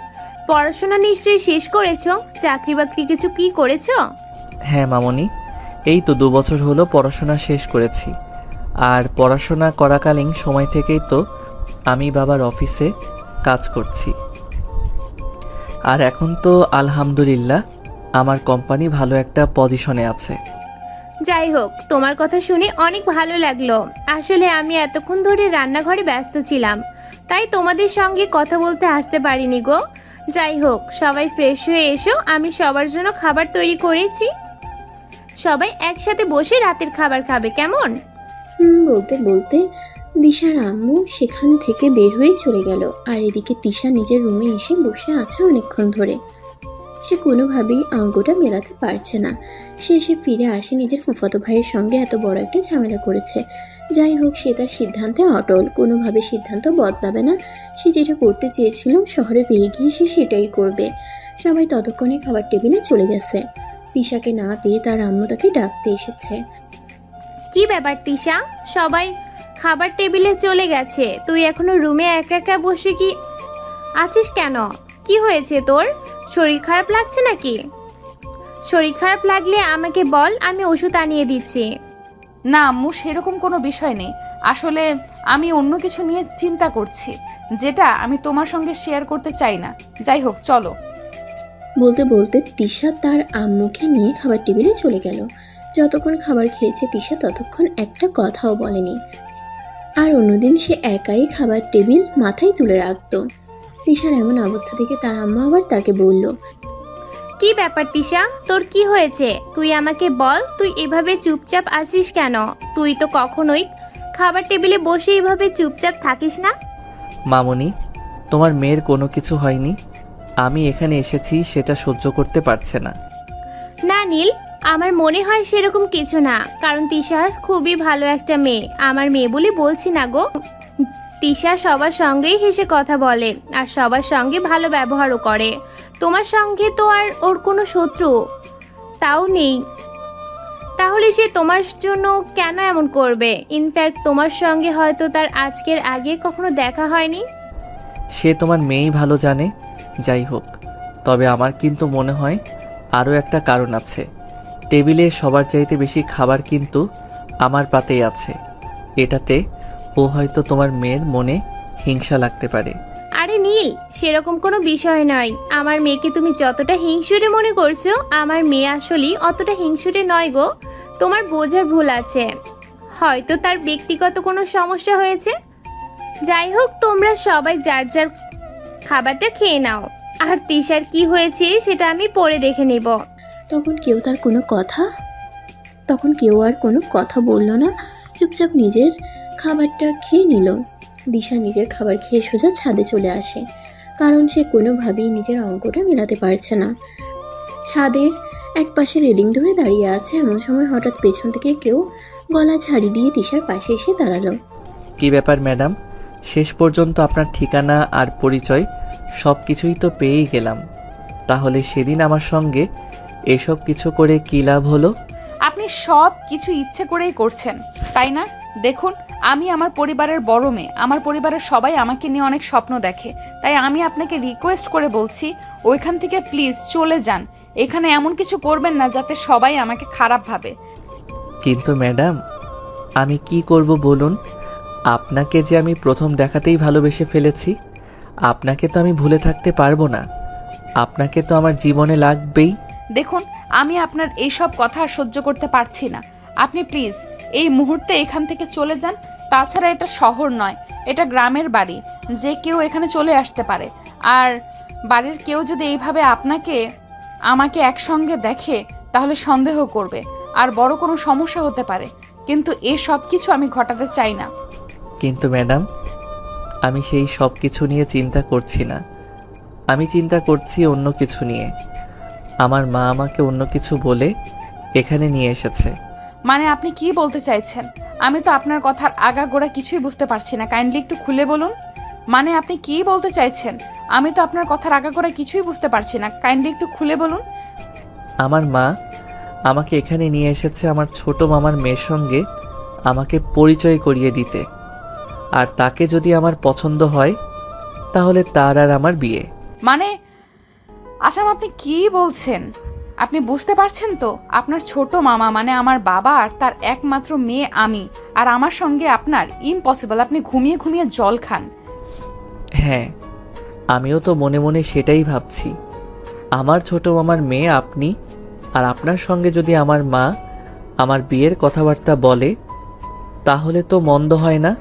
[SPEAKER 6] পড়াশোনা নিশ্চয়ই শেষ করেছো? চাকরি বাকরি কিছু কি করেছো?
[SPEAKER 5] হ্যাঁ মামনি, এই তো 2 বছর হলো পড়াশোনা শেষ করেছি। আর পড়াশোনা করাকালীন সময় থেকেই তো আমি বাবার অফিসে কাজ করছি। আর এখন তো আলহামদুলিল্লাহ আমার কোম্পানি ভালো একটা পজিশনে আছে।
[SPEAKER 6] যাই হোক, তোমার কথা শুনে অনেক ভালো লাগলো। আসলে আমি এতক্ষণ ধরে রান্নাঘরে ব্যস্ত ছিলাম, তাই তোমাদের সঙ্গে কথা বলতে আসতে পারিনি গো। যাই হোক, সবাই ফ্রেশ হয়ে এসো, আমি সবার জন্য খাবার তৈরি করেছি। সবাই একসাথে বসে রাতের খাবার খাবে, কেমন?
[SPEAKER 3] বলতে বলতে দিশার আম্মু সেখান থেকে বের হয়ে চলে গেল। আর এদিকে তিশা নিজের রুমে এসে বসে আছে অনেকক্ষণ ধরে। সে কোনোভাবেই অঙ্কটা মেলাতে পারছে না। সে ফিরে আসে নিজের ফুফাতো ভাইয়ের সঙ্গে এত বড় একটা ঝামেলা করেছে। যাই হোক, সে তার সিদ্ধান্তে অটল, কোনোভাবে সিদ্ধান্ত বদলাবে না। সে যেটা করতে চেয়েছিল, শহরে ফিরে গিয়ে সে সেটাই করবে। সবাই ততক্ষণে খাবার টেবিলে চলে গেছে। তিশাকে না পেয়ে তার আম্মু তাকে ডাকতে এসেছে।
[SPEAKER 6] কি ব্যাপার তিশা, সবাই খাবার টেবিলে চলে গেছে, তুই এখনো রুমে একা একা বসে কি আছিস কেন? কি হয়েছে তোর? শরীর খারাপ লাগছে নাকি? শরীর খারাপ লাগলে আমাকে বল, আমি ওষুধ আনিয়ে দিচ্ছি।
[SPEAKER 4] না আম্মু, সেরকম কোনো বিষয় নেই। আসলে আমি অন্য কিছু নিয়ে চিন্তা করছি, যেটা আমি তোমার সঙ্গে শেয়ার করতে চাই না। যাই হোক চলো।
[SPEAKER 3] বলতে বলতে তিশা তার আম্মুকে নিয়ে খাবার টেবিলে চলে গেল। যতক্ষণ খাবার খেয়েছে তিশা ততক্ষণ একটা কথাও বলেনি। আর অন্যদিন সে একাই খাবার টেবিল মাথায় তুলে রাখতো। তিশার এমন অবস্থা থেকে তার আম্মা আবার তাকে বলল,
[SPEAKER 6] কি ব্যাপার তিশা, তোর কি হয়েছে? তুই আমাকে বল, তুই এভাবে চুপচাপ আছিস কেন? তুই তো কখনোই খাবার টেবিলে বসে এভাবে চুপচাপ থাকিস না।
[SPEAKER 5] মামনি, তোমার মেয়ের কোনো কিছু হয়নি, আমি এখানে এসেছি সেটা সহ্য করতে পারছে না।
[SPEAKER 6] না নীল, আমার মনে হয় সেরকম কিছু না, কারণ তিশা খুবই ভালো একটা মেয়ে। আমার মেয়ে বলে বলছি না গো, তিশা সবার সঙ্গেই হেসে কথা বলে আর সবার সঙ্গে ভালো ব্যবহারও করে। তোমার সঙ্গে তো আর ওর কোনো শত্রু তাও নেই, তাহলে সে তোমার জন্য কেন এমন করবে? ইনফ্যাক্ট তোমার সঙ্গে হয়তো তার আজকের আগে কখনো দেখা হয়নি।
[SPEAKER 5] সে তোমার মেয়েই ভালো জানে। যাই হোক, তবে আমার কিন্তু মনে হয় আরও একটা কারণ আছে। টেবিলে সবার চাইতে বেশি খাবার কিন্তু আমার পাতেই আছে। এটাতে ও হয়তো তোমার মেয়ের মনে হিংসা লাগতে পারে।
[SPEAKER 6] আরে নীল, সেরকম কোনো বিষয় নয়। আমার মেয়েকে তুমি যতটা হিংসুটে মনে করছো, আমার মেয়ে আসলেই অতটা হিংসুটে নয় গো। তোমার বোঝার ভুল আছে, হয়তো তার ব্যক্তিগত কোনো সমস্যা হয়েছে। যাই হোক, তোমরা সবাই যার যার খাবারটা খেয়ে নাও। আর তিশার কি হয়েছে সেটা আমি পরে দেখে নেব।
[SPEAKER 3] তখন কেউ আর কোনো কথা বলল না, চুপচাপ নিজের খাবারটা খেয়ে নিল। দিশা নিজের খাবার খেয়ে সোজা ছাদে চলে আসে, কারণ সে কোনোভাবেই নিজের অঙ্কটা মেলাতে পারছে না। ছাদের এক পাশে রেলিং ধরে দাঁড়িয়ে আছে, এমন সময় হঠাৎ পেছন থেকে কেউ গলা ঝাড়ি দিয়ে দিশার পাশে এসে দাঁড়ালো।
[SPEAKER 5] কি ব্যাপার ম্যাডাম? শেষ পর্যন্ত আপনার ঠিকানা আর পরিচয় সব কিছুই তো পেয়েই গেলাম। তাহলে সেদিন আমার সঙ্গে এসব কিছু করে কী লাভ হলো?
[SPEAKER 4] আপনি সব কিছু ইচ্ছে করেই করছেন, তাই না? দেখুন, আমি আমার পরিবারের বড় মেয়ে, আমার পরিবারের সবাই আমাকে নিয়ে অনেক স্বপ্ন দেখে। তাই আমি আপনাকে রিকোয়েস্ট করে বলছি, ওইখান থেকে প্লিজ চলে যান। এখানে এমন কিছু করবেন না যাতে সবাই আমাকে খারাপ ভাবে।
[SPEAKER 5] কিন্তু ম্যাডাম, আমি কি করব বলুন? আপনাকে যে আমি প্রথম দেখাতেই ভালোবেসে ফেলেছি, আপনাকে তো আমি ভুলে থাকতে পারবো না। আপনাকে তো আমার জীবনে লাগবেই।
[SPEAKER 4] দেখুন, আমি আপনার এইসব কথা আর সহ্য করতে পারছি না। আপনি প্লিজ এই মুহূর্তে এখান থেকে চলে যান। তাছাড়া এটা শহর নয়, এটা গ্রামের বাড়ি, যে কেউ এখানে চলে আসতে পারে। আর বাড়ির কেউ যদি এইভাবে আমাকে একসঙ্গে দেখে তাহলে সন্দেহ করবে আর বড় কোনো সমস্যা হতে পারে। কিন্তু এই সব কিছু আমি ঘটাতে চাই না।
[SPEAKER 5] কিন্তু ম্যাডাম, আমি সেই সব কিছু নিয়ে চিন্তা করছি না। আমি চিন্তা করছি অন্য কিছু নিয়ে। আমার মা আমাকে অন্য কিছু বলে এখানে নিয়ে এসেছে।
[SPEAKER 4] মানে আপনি কি বলতে চাইছেন? আমি তো আপনার কথার আগাগোড়া কিছুই বুঝতে পারছি না, কাইন্ডলি একটু খুলে বলুন। মানে আপনি কি বলতে চাইছেন? আমি তো আপনার কথার আগাগোড়া কিছুই বুঝতে পারছি না, কাইন্ডলি একটু খুলে বলুন।
[SPEAKER 5] আমার মা আমাকে এখানে নিয়ে এসেছে আমার ছোট মামার মেয়ের সঙ্গে আমাকে পরিচয় করিয়ে দিতে। আর তাকে যদি আমার পছন্দ হয় তাহলে তার আর আমার বিয়ে।
[SPEAKER 4] মানে আসাম, আপনি কি বলছেন? আপনি বুঝতে পারছেন তো? আপনার ছোট মামা মানে আমার বাবা আর তার একমাত্র মেয়ে আমি, আর আমার সঙ্গে আপনার ইম্পসিবল। আপনি ঘুমিয়ে ঘুমিয়ে জল খান।
[SPEAKER 5] হ্যাঁ, আমিও তো মনে মনে সেটাই ভাবছি। আমার ছোট মামার মেয়ে আপনি, আর আপনার সঙ্গে যদি আমার মা আমার বিয়ের কথাবার্তা বলে তাহলে তো মন্দ হয় না।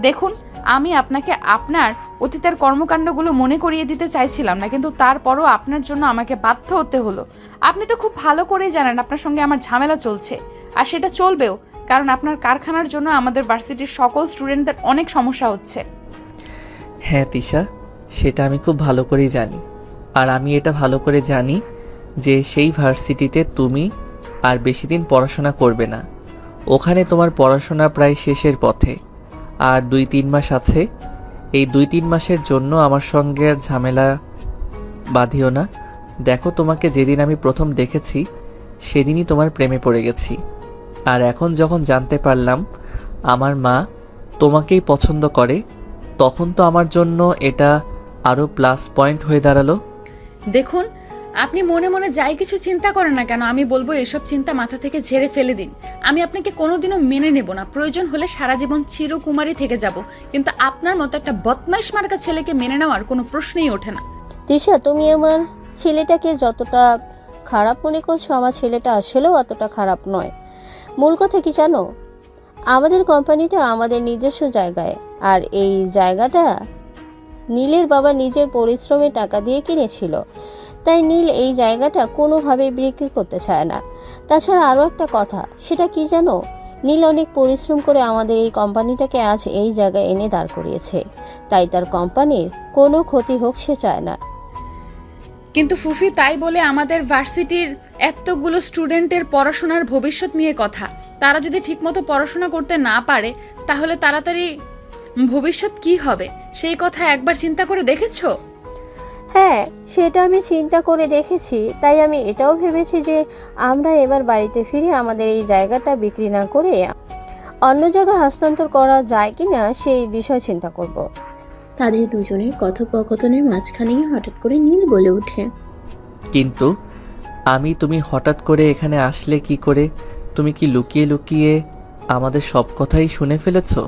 [SPEAKER 4] দেখুন, আমি আপনাকে আপনার অতীতের কর্মকাণ্ডগুলো মনে করিয়ে দিতে চাইছিলাম না, কিন্তু তারপরও আপনার জন্য আমাকে বাধ্য হতে হলো। আপনি তো খুব ভালো করেই জানেন আপনার সঙ্গে আমার ঝামেলা চলছে, আর সেটা চলবেও, কারণ আপনার কারখানার জন্য আমাদের ভার্সিটির সকল স্টুডেন্টদের অনেক সমস্যা হচ্ছে।
[SPEAKER 5] হ্যাঁ তিশা, সেটা আমি খুব ভালো করেই জানি। আর আমি এটা ভালো করে জানি যে সেই ভার্সিটিতে তুমি আর বেশি দিন পড়াশোনা করবে না। ওখানে তোমার পড়াশোনা প্রায় শেষের পথে, আর 2-3 মাস আছে। এই 2-3 মাসের জন্য আমার সঙ্গে আর ঝামেলা বাঁধিও না। দেখো, তোমাকে যেদিন আমি প্রথম দেখেছি সেদিনই তোমার প্রেমে পড়ে গেছি। আর এখন যখন জানতে পারলাম আমার মা তোমাকেই পছন্দ করে, তখন তো আমার জন্য এটা আরও প্লাস পয়েন্ট হয়ে দাঁড়ালো।
[SPEAKER 4] দেখুন, আপনি মনে মনে যাই কিছু চিন্তা করেন না কেন, আমি বলবো এসব চিন্তা মাথা থেকে ঝেড়ে ফেলে দিন। আমি আপনাকে কোনোদিনও মেনে নেব না, প্রয়োজন হলে সারা জীবন চিরকুমারী থেকে যাব, কিন্তু আপনার মতো একটা বদমাইশ মার্কা ছেলেকে মেনে নেওয়ার কোনো প্রশ্নই ওঠে না।
[SPEAKER 8] তিশা, তুমি আমার ছেলেটাকে যতটা খারাপ মনে করছো, আমার ছেলেটা আসলেও অতটা খারাপ নয়। মূল কথা কি জানো, আমাদের কোম্পানিটা আমাদের নিজস্ব জায়গায়, আর এই জায়গাটা নীলের বাবা নিজের পরিশ্রমে টাকা দিয়ে কিনেছিল। তাই নীল এই জায়গাটা কোনোভাবেই বিক্রি করতে চায় না। তাছাড়া আরও একটা কথা, সেটা কি জানো, নীল অনেক পরিশ্রম করে আমাদের এই কোম্পানিটাকে আজ এই জায়গায় এনে দাঁড় করিয়েছে। তাই তার কোম্পানির কোনো ক্ষতি হোক সে চায় না।
[SPEAKER 4] কিন্তু ফুফি, তাই বলে আমাদের ভার্সিটির এতগুলো স্টুডেন্টের পড়াশোনার ভবিষ্যৎ নিয়ে কথা। তারা যদি ঠিকমতো পড়াশোনা করতে না পারে তাহলে তাড়াতাড়ি ভবিষ্যৎ কি হবে সেই কথা একবার চিন্তা করে দেখেছো?
[SPEAKER 8] হ্যাঁ, সেটা আমি চিন্তা করে দেখেছি। তাই আমি এটাও ভেবেছি যে আমরা এবার বাড়িতে ফিরে আমাদের এই জায়গাটা বিক্রি না করে অন্য জায়গায় হস্তান্তর করা যায় কিনা সেই বিষয় চিন্তা করব।
[SPEAKER 3] তাদের দুজনের কথোপকথনের মাঝখানেই হঠাৎ করে নীল বলে ওঠে,
[SPEAKER 5] কিন্তু তুমি হঠাৎ করে এখানে আসলে কি করে? তুমি কি লুকিয়ে লুকিয়ে আমাদের সব কথাই শুনে ফেলেছো?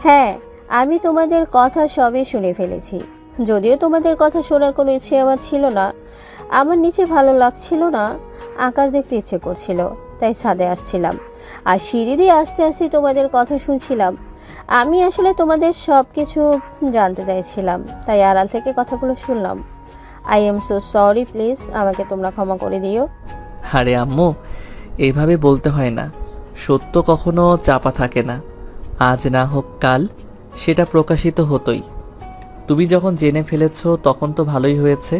[SPEAKER 8] হ্যাঁ, আমি তোমাদের কথা সবই শুনে ফেলেছি। যদিও তোমাদের কথা শোনার কোনো ইচ্ছে আমার ছিল না। আমার নিচে ভালো লাগছিল না, আকাশ দেখতে ইচ্ছে করছিল, তাই ছাদে আসছিলাম। আর সিঁড়ি দিয়ে আস্তে আস্তে তোমাদের কথা শুনছিলাম। আমি আসলে তোমাদের সব কিছু জানতে চাইছিলাম, তাই আড়াল থেকে কথাগুলো শুনলাম। I am so sorry, please আমাকে তোমরা ক্ষমা করে দিও।
[SPEAKER 5] আরে আম্মু, এইভাবে বলতে হয় না। সত্য কখনো চাপা থাকে না। আজ না হোক কাল সেটা প্রকাশিত হতোই। তুমি যখন জেনে ফেলেছো তখন তো ভালোই হয়েছে।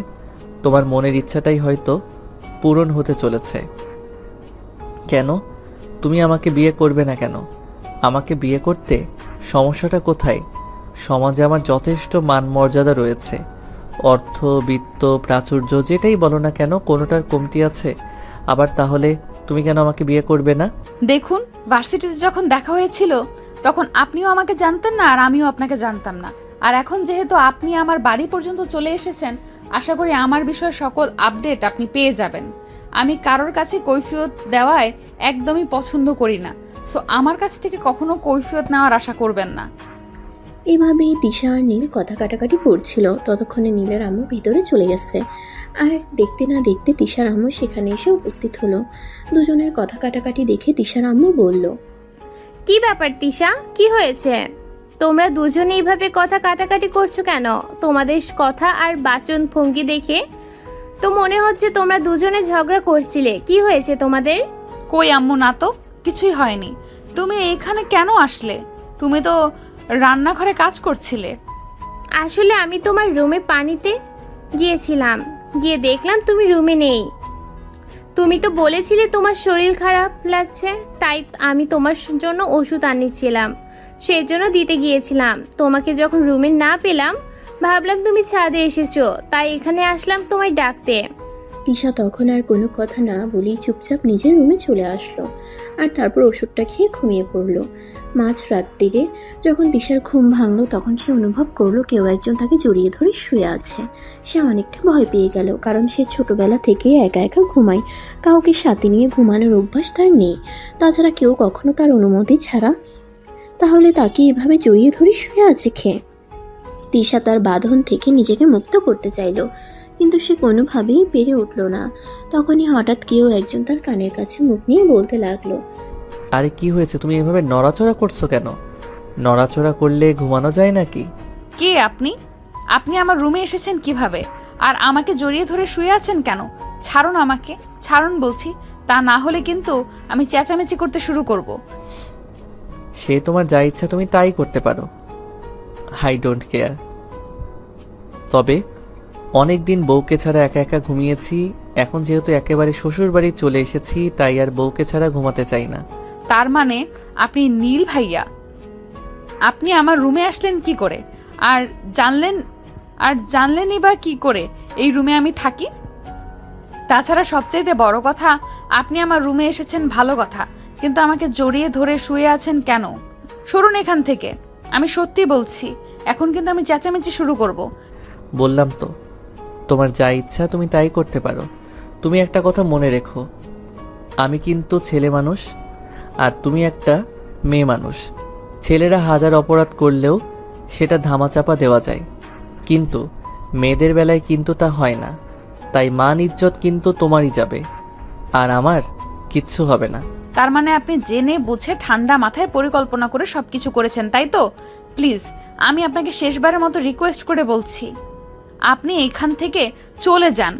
[SPEAKER 5] তোমার মনের ইচ্ছাটাই হয়তো পূরণ হতে চলেছে। কেন তুমি আমাকে বিয়ে করবে না কেন? আমাকে বিয়ে করতে সমস্যাটা কোথায়? সমাজে আমার যথেষ্ট মান মর্যাদা রয়েছে। অর্থ, বিত্ত, প্রাচুর্য যেটাই বলো না কেন, কোনোটার কমতি আছে? আবার তাহলে তুমি কেন আমাকে বিয়ে করবে না?
[SPEAKER 4] দেখুন, ভার্সিটিতে যখন দেখা হয়েছিল তখন আপনিও আমাকে জানতেন না আর আমিও আপনাকে জানতাম না। আর এখন যেহেতু আপনি আমার বাড়ি পর্যন্ত চলে এসেছেন, আশা করি আমার বিষয়ে সকল আপডেট আপনি পেয়ে যাবেন। আমি কারোর কাছে কৈফিয়ত দেওয়ায় একদমই পছন্দ করি না, সো আমার কাছ থেকে কখনো কৈফিয়ত নেওয়ার আশা করবেন না।
[SPEAKER 3] এভাবেই তিশা আর নীল কথা কাটাকাটি করছিল। ততক্ষণে নীলের আম্মু ভিতরে চলে গেছে। আর দেখতে না দেখতে তিশার আম্মু সেখানে এসে উপস্থিত হলো। দুজনের কথা কাটাকাটি দেখে তিশার আম্মু বলল,
[SPEAKER 6] কি ব্যাপার তিশা, কি হয়েছে? তোমরা দুজনে এইভাবে কথা কাটাকাটি করছো কেন? তোমাদের কথা আর বাচন ভঙ্গি দেখে তো মনে হচ্ছে তোমরা দুজনে ঝগড়া করছিলে। কি হয়েছে তোমাদের?
[SPEAKER 4] কই আম্মু, না তো, কিছুই হয়নি। তুমি এইখানে কেন আসলে? তুমি তো রান্নাঘরে কাজ করছিলে।
[SPEAKER 6] আসলে আমি তোমার রুমে পানিতে গিয়েছিলাম, গিয়ে দেখলাম তুমি রুমে নেই। তুমি তো বলেছিলে তোমার শরীর খারাপ লাগছে, তাই আমি তোমার জন্য ওষুধ আনিয়েছিলাম, সেই জন্য দিতে গিয়েছিলাম। তোমাকে যখন রুমে না পেলাম ভাবলাম তুমি ছাদে এসেছো, তাই এখানে আসলাম তোমায় ডাকতে।
[SPEAKER 3] তিশা তখন আর কোনো কথা না বলেই চুপচাপ নিজের রুমে চলে আসলো। আর তারপর ওষুধটা খেয়ে ঘুমিয়ে পড়লো। মাঝরাত্রিরে যখন তিশার ঘুম ভাঙলো তখন সে অনুভব করলো কেউ একজন তাকে জড়িয়ে ধরে শুয়ে আছে। সে অনেকটা ভয় পেয়ে গেল, কারণ সে ছোটবেলা থেকে একা একা ঘুমায়। কাউকে সাথে নিয়ে ঘুমানোর অভ্যাস তার নেই। তাছাড়া কেউ কখনো তার অনুমতি ছাড়া তাহলে তাকে এভাবে জড়িয়ে ধরে শুয়ে আছে খেয়ে। তিশা তার বাঁধন থেকে নিজেকে মুক্ত করতে চাইল, কিন্তু সে কোনোভাবেই পেরে উঠল না। তখনই হঠাৎ কেউ একজন তার কানের কাছে মুখ নিয়ে বলতে লাগলো,
[SPEAKER 5] আরে কি হয়েছে? তুমি এভাবে নড়াচড়া করছো কেন? নড়াচড়া করলে ঘুমানো যায় নাকি?
[SPEAKER 4] কে আপনি? আপনি আমার রুমে এসেছেন কিভাবে? আর আমাকে জড়িয়ে ধরে শুয়ে আছেন কেন? ছাড়ুন আমাকে, ছাড়ুন বলছি, তা না হলে কিন্তু আমি চেঁচামেচি করতে শুরু করব।
[SPEAKER 5] সে তোমার যা ইচ্ছা তুমি তাই করতে পারো, আই ডোন্ট কেয়ার। তবে অনেক দিন বউকে ছাড়া একা একা ঘুমিয়েছি। এখন যেহেতু একেবারে শ্বশুর বাড়ি চলে এসেছি, তাই আর বউকে ছাড়া ঘুমাতে চাই না।
[SPEAKER 4] তার মানে আপনি নীল ভাইয়া? আপনি আমার রুমে আসলেন কি করে? আর জানলেনই বা কি করে এই রুমে আমি থাকি? তাছাড়া সবচাইতে বড় কথা, আপনি আমার রুমে এসেছেন ভালো কথা, কিন্তু আমাকে জড়িয়ে ধরে শুয়ে আছেন কেন? সরুন এখান থেকে, আমি সত্যি বলছি। এখন কিন্তু আমি চেঁচামেচি শুরু করব।
[SPEAKER 5] বললাম তো, তোমার যা ইচ্ছা তুমি তাই করতে পারো। তুমি একটা কথা মনে রেখো, আমি কিন্তু ছেলে মানুষ আর তুমি একটা মেয়ে মানুষ। ছেলেরা হাজার অপরাধ করলেও সেটা ধামাচাপা দেওয়া যায়, কিন্তু মেয়েদের বেলায় কিন্তু তা হয় না। তাই মান ইজ্জত কিন্তু তোমারই যাবে, আর আমার কিচ্ছু হবে না।
[SPEAKER 4] তার মানে আপনি জেনে বুঝে ঠান্ডা মাথায় পরিকল্পনা করে সবকিছু করেছেন, তাই তো? প্লিজ, আমি আপনাকে শেষবারের মতো রিকোয়েস্ট করে বলছি, আপনি এখান থেকে চলে যান।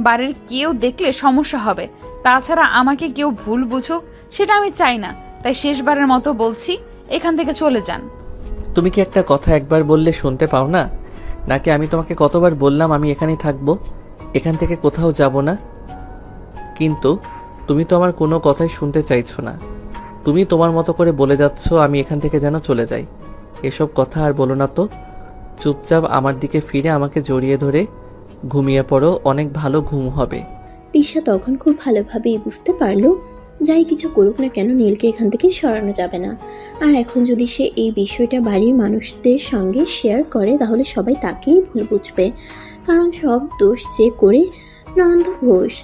[SPEAKER 4] বাড়ির কেউ দেখলে সমস্যা হবে। তাছাড়া আমাকে কেউ ভুল বুঝুক সেটা আমি চাই না। তাই শেষবারের মতো বলছি, এখান থেকে চলে যান।
[SPEAKER 5] তুমি কি একটা কথা একবার বললে শুনতে পাও না? নাকি আমি তোমাকে কতবার বললাম আমি এখানেই থাকবো, এখান থেকে কোথাও যাব না? কিন্তু তুমি তো আমার কোনো কথাই শুনতে চাইছো না। তুমি তোমার মতো করে বলে যাচ্ছ আমি এখান থেকে যেন চলে যাই, এসব কথা আর বলো না তো। চুপচাপ আমার দিকে ফিরে আমাকে জড়িয়ে ধরে ঘুমিয়ে পড়ো, অনেক ভালো ঘুম হবে।
[SPEAKER 3] তিশা তখন খুব ভালোভাবেই বুঝতে পারলো যাই কিছু করুক না কেন নীলকে এখান থেকে সরানো যাবে না। আর এখন যদি সে এই বিষয়টা বাড়ির মানুষদের সঙ্গে শেয়ার করে তাহলে সবাই তাকেই ভুল বুঝবে, কারণ সব দোষ যে করে নন্দ ঘোষ।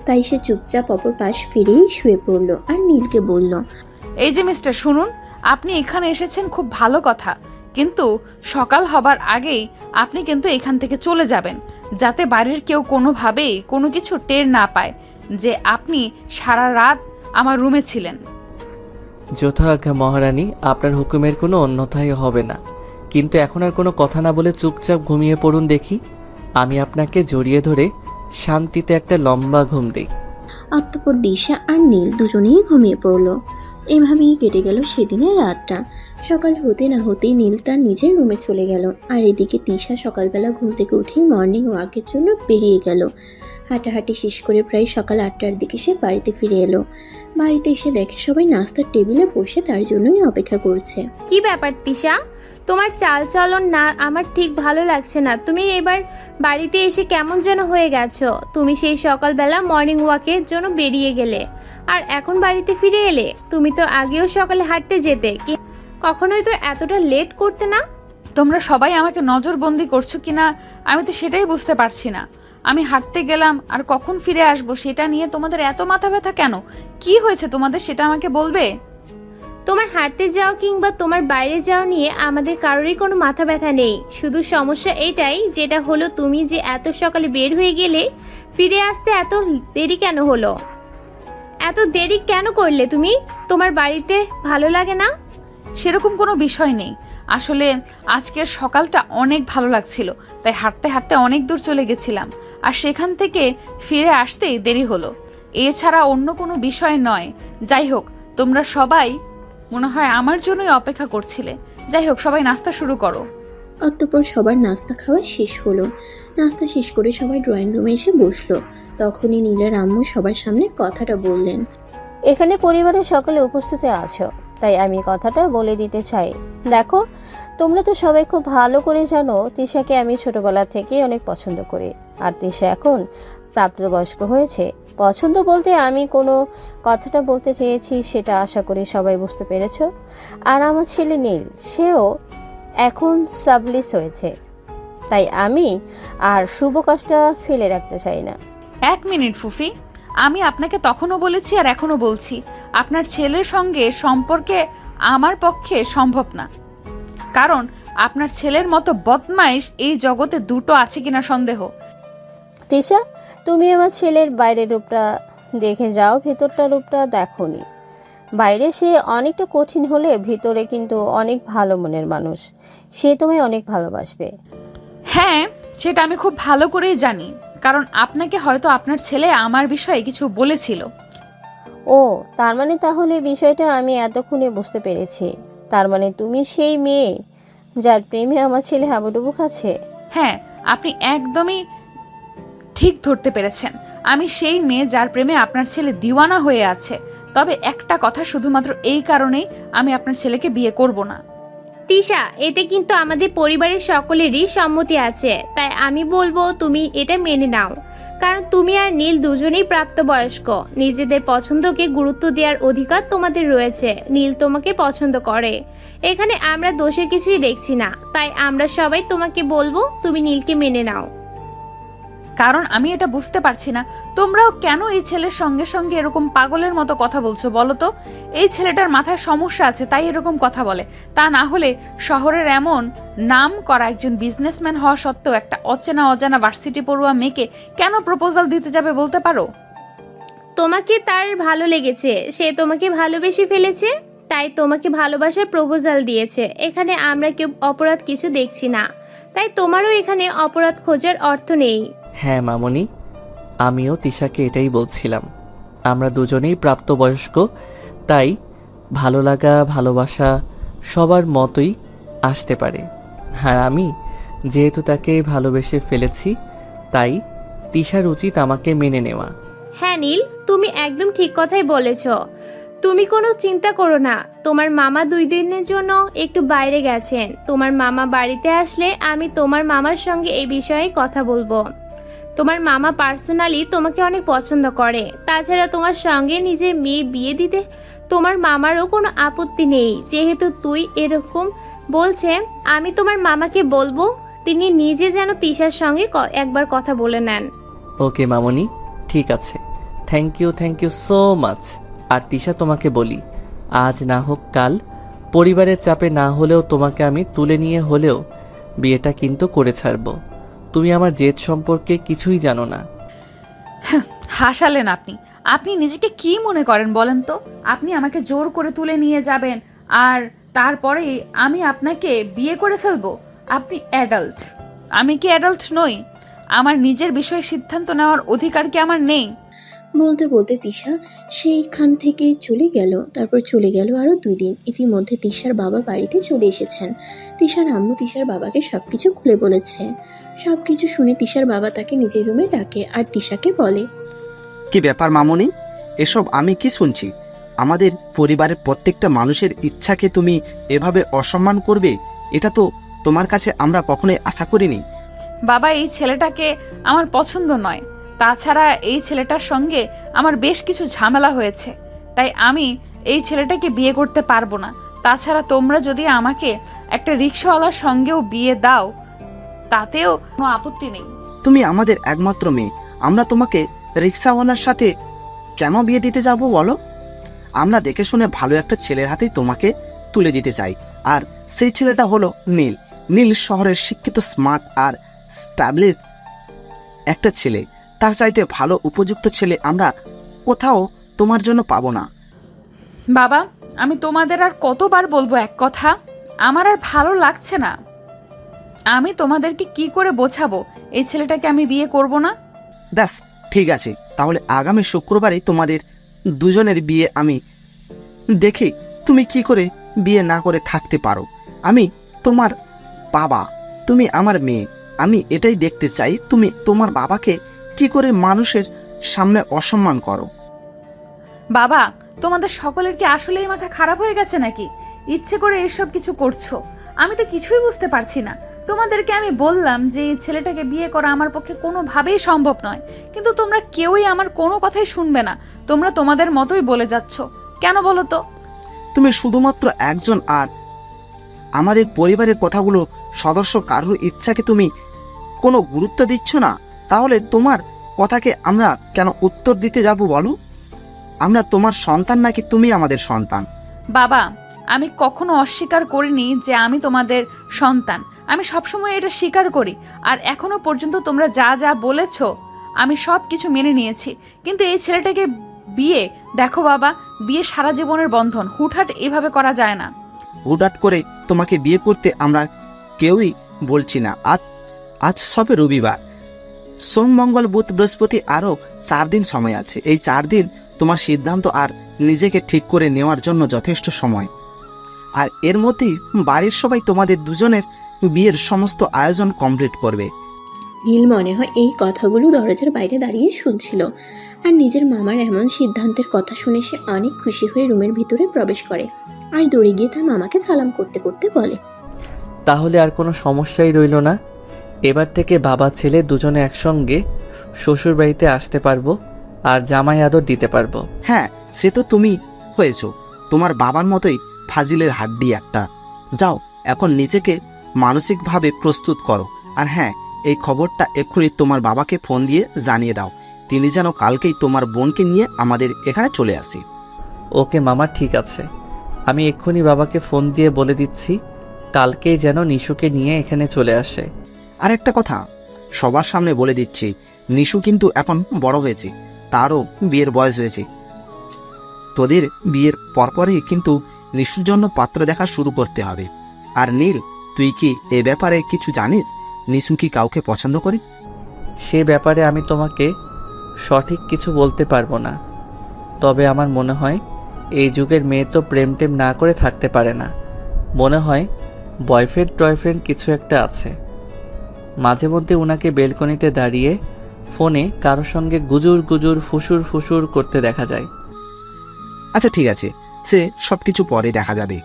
[SPEAKER 3] তাই সে চুপচাপ অপর পাশ ফিরেই শুয়ে পড়ল আর নীলকে বলল,
[SPEAKER 4] এই যে মিস্টার, শুনুন, আপনি এখানে এসেছেন খুব ভালো কথা, কিন্তু সকাল হবার আগেই আপনি কিন্তু এখান থেকে চলে যাবেন, যাতে বাড়ির কেউ কোনোভাবেই কোনো কিছু টের না পায় যে আপনি সারা রাত আমার রুমে ছিলেন।
[SPEAKER 5] যথা আজ্ঞা মহারানী, আপনার হুকুমের কোনো অন্যথায় হবে না। কিন্তু এখন আর কোনো কথা না বলে চুপচাপ ঘুমিয়ে পড়ুন দেখি। আমি আপনাকে জড়িয়ে ধরে শান্তিতে একটা লম্বা ঘুম দিই।
[SPEAKER 3] অতঃপর দিশা আর নীল দুজনেই ঘুমিয়ে পড়ল। এভাবেই কেটে গেল সেদিনের রাতটা। সকাল হতে না হতেই নীল তার নিজের রুমে চলে গেল, আর এদিকে তিশা সকালবেলা ঘুম থেকে উঠেই মর্নিং ওয়াকের জন্য বেরিয়ে গেল। হাঁটাহাঁটি শেষ করে প্রায় সকাল 8টার দিকে সে বাড়িতে ফিরে এলো। বাড়িতে এসে দেখে সবাই নাস্তার টেবিলে বসে তার জন্যই অপেক্ষা করছে।
[SPEAKER 6] কি ব্যাপার তিশা, তোমার চাল চলন না আমার ঠিক ভালো লাগছে না। তুমি এবার বাড়িতে এসে কেমন যেন হয়ে গেছো। তুমি সেই সকালবেলা মর্নিং ওয়াকের জন্য বেরিয়ে গেলে আর এখন বাড়িতে ফিরে এলে। তুমি তো আগেও সকালে হাঁটতে যেতে, কখনোই তো এতটা লেট করতে না।
[SPEAKER 4] তোমরা সবাই আমাকে নজরবন্দি করছো কিনা আমি তো সেটাই বুঝতে পারছি না। আমি হাঁটতে গেলাম আর কখন ফিরে আসবো সেটা নিয়ে তোমাদের এত মাথা ব্যথা কেন? কি হয়েছে তোমাদের সেটা আমাকে বলবে?
[SPEAKER 6] তোমার হাঁটতে যাও কিংবা তোমার বাইরে যাও নিয়ে আমাদের কারোরই কোনো মাথা ব্যথা নেই। শুধু সমস্যা এটাই, যেটা হলো তুমি যে এত সকালে বের হয়ে গেলে, ফিরে আসতে এত দেরি কেন হলো? এত দেরি কেন করলে তুমি? তোমার বাড়িতে ভালো লাগে না?
[SPEAKER 4] সেরকম কোনো বিষয় নেই, আসলে আজকের সকালটা অনেক ভালো লাগছিল, তাই হাঁটতে হাঁটতে অনেক দূর চলে গেছিলাম, আর সেখান থেকে ফিরে আসতেই দেরি হলো। এছাড়া অন্য কোনো বিষয় নয়। যাই হোক, তোমরা সবাই মনে হয় আমার জন্যই অপেক্ষা করছিলে। যাই হোক, সবাই নাস্তা শুরু করো।
[SPEAKER 3] অতঃপর সবার নাস্তা খাওয়া শেষ হলো। নাস্তা শেষ করে সবাই ড্রয়িং রুমে এসে বসলো। তখনই নীলের আম্মু সবার সামনে কথাটা বললেন,
[SPEAKER 8] এখানে পরিবারের সকলে উপস্থিত আছো, তাই আমি কথাটা বলে দিতে চাই। দেখো, তোমরা তো সবাই খুব ভালো করে জানো তিশাকে আমি ছোটবেলা থেকেই অনেক পছন্দ করি, আর তিশা এখন প্রাপ্তবয়স্ক হয়েছে। পছন্দ বলতে আমি কোনো কথাটা বলতে চেয়েছি সেটা আশা করি সবাই বুঝতে পেরেছো। আর আমার ছেলে নীল, সেও এখন সাবলিস হয়েছে, তাই আমি আর শুভ কাজটা ফেলে রাখতে চাই না।
[SPEAKER 4] 1 মিনিট ফুফি, আমি আপনাকে তখনও বলেছি আর এখনো বলছি, আপনার ছেলের সঙ্গে সম্পর্কে আমার পক্ষে সম্ভব না, কারণ আপনার ছেলের মতো বদমাইশ এই জগতে দুটো আছে কিনা সন্দেহ।
[SPEAKER 8] তিশা, তুমি আমার ছেলের বাইরের রূপটা দেখে যাও, ভেতরটা রূপটা দেখোনি। বাইরে সে অনেকটা কঠিন হলে ভিতরে কিন্তু অনেক ভালো মনের মানুষ। সে তোমায় অনেক ভালোবাসবে।
[SPEAKER 4] হ্যাঁ, সেটা আমি খুব ভালো করেই জানি, কারণ আপনাকে হয়তো আপনার ছেলে আমার বিষয়ে কিছু বলেছিল।
[SPEAKER 8] ও, তার মানে তাহলে বিষয়টা আমি এতক্ষণে বুঝতে পেরেছি। তার মানে তুমি সেই মেয়ে যার প্রেমে আমার ছেলে হাবুডুবু খাচ্ছে।
[SPEAKER 4] হ্যাঁ, আপনি একদমই ঠিক ধরতে পেরেছেন। আমি সেই মেয়ে যার প্রেমে আপনার ছেলে দিওয়ানা হয়ে আছে। তবে একটা কথা, শুধুমাত্র এই কারণেই আমি আপনার ছেলেকে বিয়ে করব না।
[SPEAKER 6] তিশা, এতে কিন্তু আমাদের পরিবারের সকলেরই সম্মতি আছে, তাই আমি বলবো তুমি এটা মেনে নাও। কারণ তুমি আর নীল দুজনেই প্রাপ্তবয়স্ক। নিজেদের পছন্দকে গুরুত্ব দেওয়ার অধিকার তোমাদের রয়েছে। নীল তোমাকে পছন্দ করে, এখানে আমরা দোষের কিছুই দেখছি না। তাই আমরা সবাই তোমাকে বলবো তুমি নীলকে মেনে নাও।
[SPEAKER 4] কারণ আমি এটা বুঝতে পারছি না, তোমরাও কেন এই ছেলের সঙ্গে সঙ্গে এরকম পাগলের মতো কথা বলছো বলো তো? এই ছেলেটার মাথায় সমস্যা আছে তাই এরকম কথা বলে। তা না হলে শহরের এমন নাম করা একজন বিজনেসম্যান হওয়া সত্ত্বেও একটা অজানা ভার্সিটি পড়ুয়া মেয়েকে কেন প্রপোজাল দিতে যাবে বলতে পারো?
[SPEAKER 6] তোমাকে তার ভালো লেগেছে, সে তোমাকে ভালোবেসে ফেলেছে, তাই তোমাকে ভালোবাসার প্রপোজাল দিয়েছে। এখানে আমরা কেউ অপরাধ কিছু দেখছি না, তাই তোমারও এখানে অপরাধ খোঁজার অর্থ নেই।
[SPEAKER 5] হ্যাঁ মামনি, আমিও তিশাকে এটাই বলছিলাম। আমরা দুজনেই প্রাপ্তবয়স্ক, তাই ভালো লাগা ভালোবাসা সবার মতোই আসতে পারে। আর আমি যেহেতু তাকে ভালোবেসে ফেলেছি, তাই তিশার উচিত আমাকে মেনে নেওয়া।
[SPEAKER 6] হ্যাঁ নীল, তুমি একদম ঠিক কথাই বলেছ। তুমি কোনো চিন্তা করো না, তোমার মামা 2 দিনের জন্য একটু বাইরে গেছেন। তোমার মামা বাড়িতে আসলে আমি তোমার মামার সঙ্গে এই বিষয়ে কথা বলবো। তোমার মামা পার্সোনালি তোমাকে অনেক পছন্দ করে। তাছাড়া তোমার সঙ্গে নিজের মেয়ে বিয়ে দিতে তোমার মামারও কোনো আপত্তি নেই। যেহেতু তুই এরকম বলছে, আমি তোমার মামাকে বলবো তিনি নিজে যেন তিশার সঙ্গে একবার কথা বলে নেন।
[SPEAKER 5] ওকে মামনি, ঠিক আছে। Thank you so much. আর তিশা, তোমাকে বলি, আজ না হোক কাল, পরিবারের চাপে না হলেও তোমাকে আমি তুলে নিয়ে হলেও বিয়েটা কিন্তু করে ছাড়বো। তুমি আমার জেদ সম্পর্কে কিছুই জানো না।
[SPEAKER 4] হাসালেন আপনি। আপনি নিজেকে কি মনে করেন বলেন তো? আপনি আমাকে জোর করে তুলে নিয়ে যাবেন আর তারপরে আমি আপনাকে বিয়ে করে ফেলবো? আপনি অ্যাডাল্ট, আমি কি অ্যাডাল্ট নই? আমার নিজের বিষয়ে সিদ্ধান্ত নেওয়ার অধিকার কি আমার নেই?
[SPEAKER 3] বলতে বলতে তিশা সেইখান থেকে চলে গেল। তারপর চলে গেল আরও 2 দিন। ইতিমধ্যে তিশার বাবা বাড়িতে চলে এসেছেন। তিশার আম্মু তিশার বাবাকে সবকিছু খুলে বলেছে। সবকিছু শুনে তিশার বাবা তাকে নিজের রুমে ডাকে আর তিশাকে বলে,
[SPEAKER 9] কি ব্যাপার মামনি, এসব আমি কি শুনছি? আমাদের পরিবারের প্রত্যেকটা মানুষের ইচ্ছাকে তুমি এভাবে অসম্মান করবে, এটা তো তোমার কাছে আমরা কখনোই আশা করিনি।
[SPEAKER 4] বাবা, এই ছেলেটাকে আমার পছন্দ নয়। তাছাড়া এই ছেলেটার সঙ্গে আমার বেশ কিছু ঝামেলা হয়েছে, তাই আমি এই ছেলেটাকে বিয়ে করতে পারবো না। তাছাড়া তোমরা যদি আমাকে একটা রিক্সাওয়ালার সঙ্গেও বিয়ে দাও তাতেও কোনো আপত্তি নেই।
[SPEAKER 9] তুমি আমাদের একমাত্র মেয়ে, আমরা তোমাকে রিক্সাওয়ালার সাথে কেন বিয়ে দিতে যাব বলো? আমরা দেখে শুনে ভালো একটা ছেলের হাতেই তোমাকে তুলে দিতে চাই। আর সেই ছেলেটা হলো নীল। নীল শহরের শিক্ষিত, স্মার্ট আর স্ট্যাবলিশ একটা ছেলে। তার চাইতে ভালো উপযুক্ত ছেলে আমরা কোথাও তোমার জন্য পাবো না।
[SPEAKER 4] বাবা, আমি তোমাদের আর কতবার বলবো এক কথা? আমার আর ভালো লাগছে না। আমি তোমাদেরকে কি করে বোঝাবো এই ছেলেটাকে আমি বিয়ে করব না?
[SPEAKER 9] ব্যাস, ঠিক আছে, তাহলে আগামী শুক্রবারই তোমাদের দুজনের বিয়ে। আমি দেখি তুমি কি করে বিয়ে না করে থাকতে পারো। আমি তোমার বাবা, তুমি আমার মেয়ে। আমি এটাই দেখতে চাই তুমি তোমার বাবাকে কি করে মানুষের সামনে অসম্মান করো।
[SPEAKER 4] বাবা, তোমাদের সকলের কি আসলেই মাথা খারাপ হয়ে গেছে নাকি? ইচ্ছে করে এসব কিছু করছো? আমি তো কিছুই বুঝতে পারছি না। তোমাদেরকে আমি বললাম যে এই ছেলেটাকে বিয়ে করা আমার পক্ষে কোনোভাবেই সম্ভব নয়, কিন্তু তোমরা কেউই আমার কোনো কথাই শুনবে না। তোমরা তোমাদের মতোই বলে যাচ্ছ। কেন বলো তো?
[SPEAKER 9] তুমি শুধুমাত্র একজন, আর আমাদের পরিবারের কথাগুলো সদস্য কারোর ইচ্ছাকে তুমি কোনো গুরুত্ব দিচ্ছ না। তাহলে তোমার কথাকে আমরা কেন উত্তর দিতে যাব বলো? আমরা তোমার সন্তান নাকি তুমি আমাদের সন্তান?
[SPEAKER 4] বাবা, আমি কখনো অস্বীকার করিনি যে আমি তোমাদের সন্তান। আমি সবসময় এটা স্বীকার করি। আর এখনো পর্যন্ত তোমরা যা যা বলেছ আমি সব কিছু মেনে নিয়েছি। কিন্তু এই ছেলেটাকে বিয়ে, দেখো বাবা, বিয়ে সারা জীবনের বন্ধন, হুটহাট এভাবে করা যায় না।
[SPEAKER 9] হুটহাট করে তোমাকে বিয়ে করতে আমরা কেউই বলছি না। আজ সবে রবিবার, সোম, মঙ্গল, বুধ, বৃহস্পতি, আরও 4 দিন সময় আছে। এই 4 দিন তোমার সিদ্ধান্ত আর নিজেকে ঠিক করে নেওয়ার জন্য যথেষ্ট সময়। আর এর মধ্যেই বাড়ির সবাই তোমাদের দুজনের বিয়ের সমস্ত আয়োজন কমপ্লিট করবে।
[SPEAKER 3] নীল মনে হয় এই কথাগুলো দরজার বাইরে দাঁড়িয়ে শুনছিল। আর নিজের মামার এমন সিদ্ধান্তের কথা শুনে সে অনেক খুশি হয়ে রুমের ভিতরে প্রবেশ করে আর দৌড়ে গিয়ে তার মামাকে সালাম করতে করতে বলে,
[SPEAKER 5] তাহলে আর কোনো সমস্যাই রইল না। এবার থেকে বাবা ছেলে দুজনে একসঙ্গে শ্বশুর বাড়িতে আসতে পারবো আর জামাই আদর দিতে পারবো।
[SPEAKER 9] হ্যাঁ, সে তো তুমি হয়েছো তোমার বাবার মতোই ফাজিলের হাড্ডি একটা। যাও, এখন নিজেকে মানসিকভাবে প্রস্তুত করো। আর হ্যাঁ, এই খবরটা এক্ষুনি তোমার বাবাকে ফোন দিয়ে জানিয়ে দাও, তিনি যেন কালকেই তোমার বোনকে নিয়ে আমাদের এখানে চলে আসে।
[SPEAKER 5] ওকে মামা, ঠিক আছে। আমি এক্ষুনি বাবাকে ফোন দিয়ে বলে দিচ্ছি কালকেই যেন নিশুকে নিয়ে এখানে চলে আসে।
[SPEAKER 9] আর একটা কথা সবার সামনে বলে দিচ্ছি, নিশু কিন্তু এখন বড় হয়েছে, তারও বিয়ের বয়স হয়েছে। তোদের বিয়ের পরপরই কিন্তু নিশুর জন্য পাত্র দেখা শুরু করতে হবে। আর নীল, তুই কি এ ব্যাপারে কিছু জানিস? নিশু কি কাউকে পছন্দ করে?
[SPEAKER 5] সে ব্যাপারে আমি তোমাকে সঠিক কিছু বলতে পারবো না, তবে আমার মনে হয় এই যুগের মেয়ে তো প্রেম টেম না করে থাকতে পারে না। মনে হয় বয়ফ্রেন্ড টয়ফ্রেন্ড কিছু একটা আছে। মাঝে মধ্যে ওনাকে বেলকনিতে দাঁড়িয়ে ফোনে কারোর সঙ্গে গুজুর গুজুর ফুসুর ফুসুর করতে দেখা যায়।
[SPEAKER 9] আচ্ছা ঠিক আছে, সে সব কিছু পরে দেখা যাবে।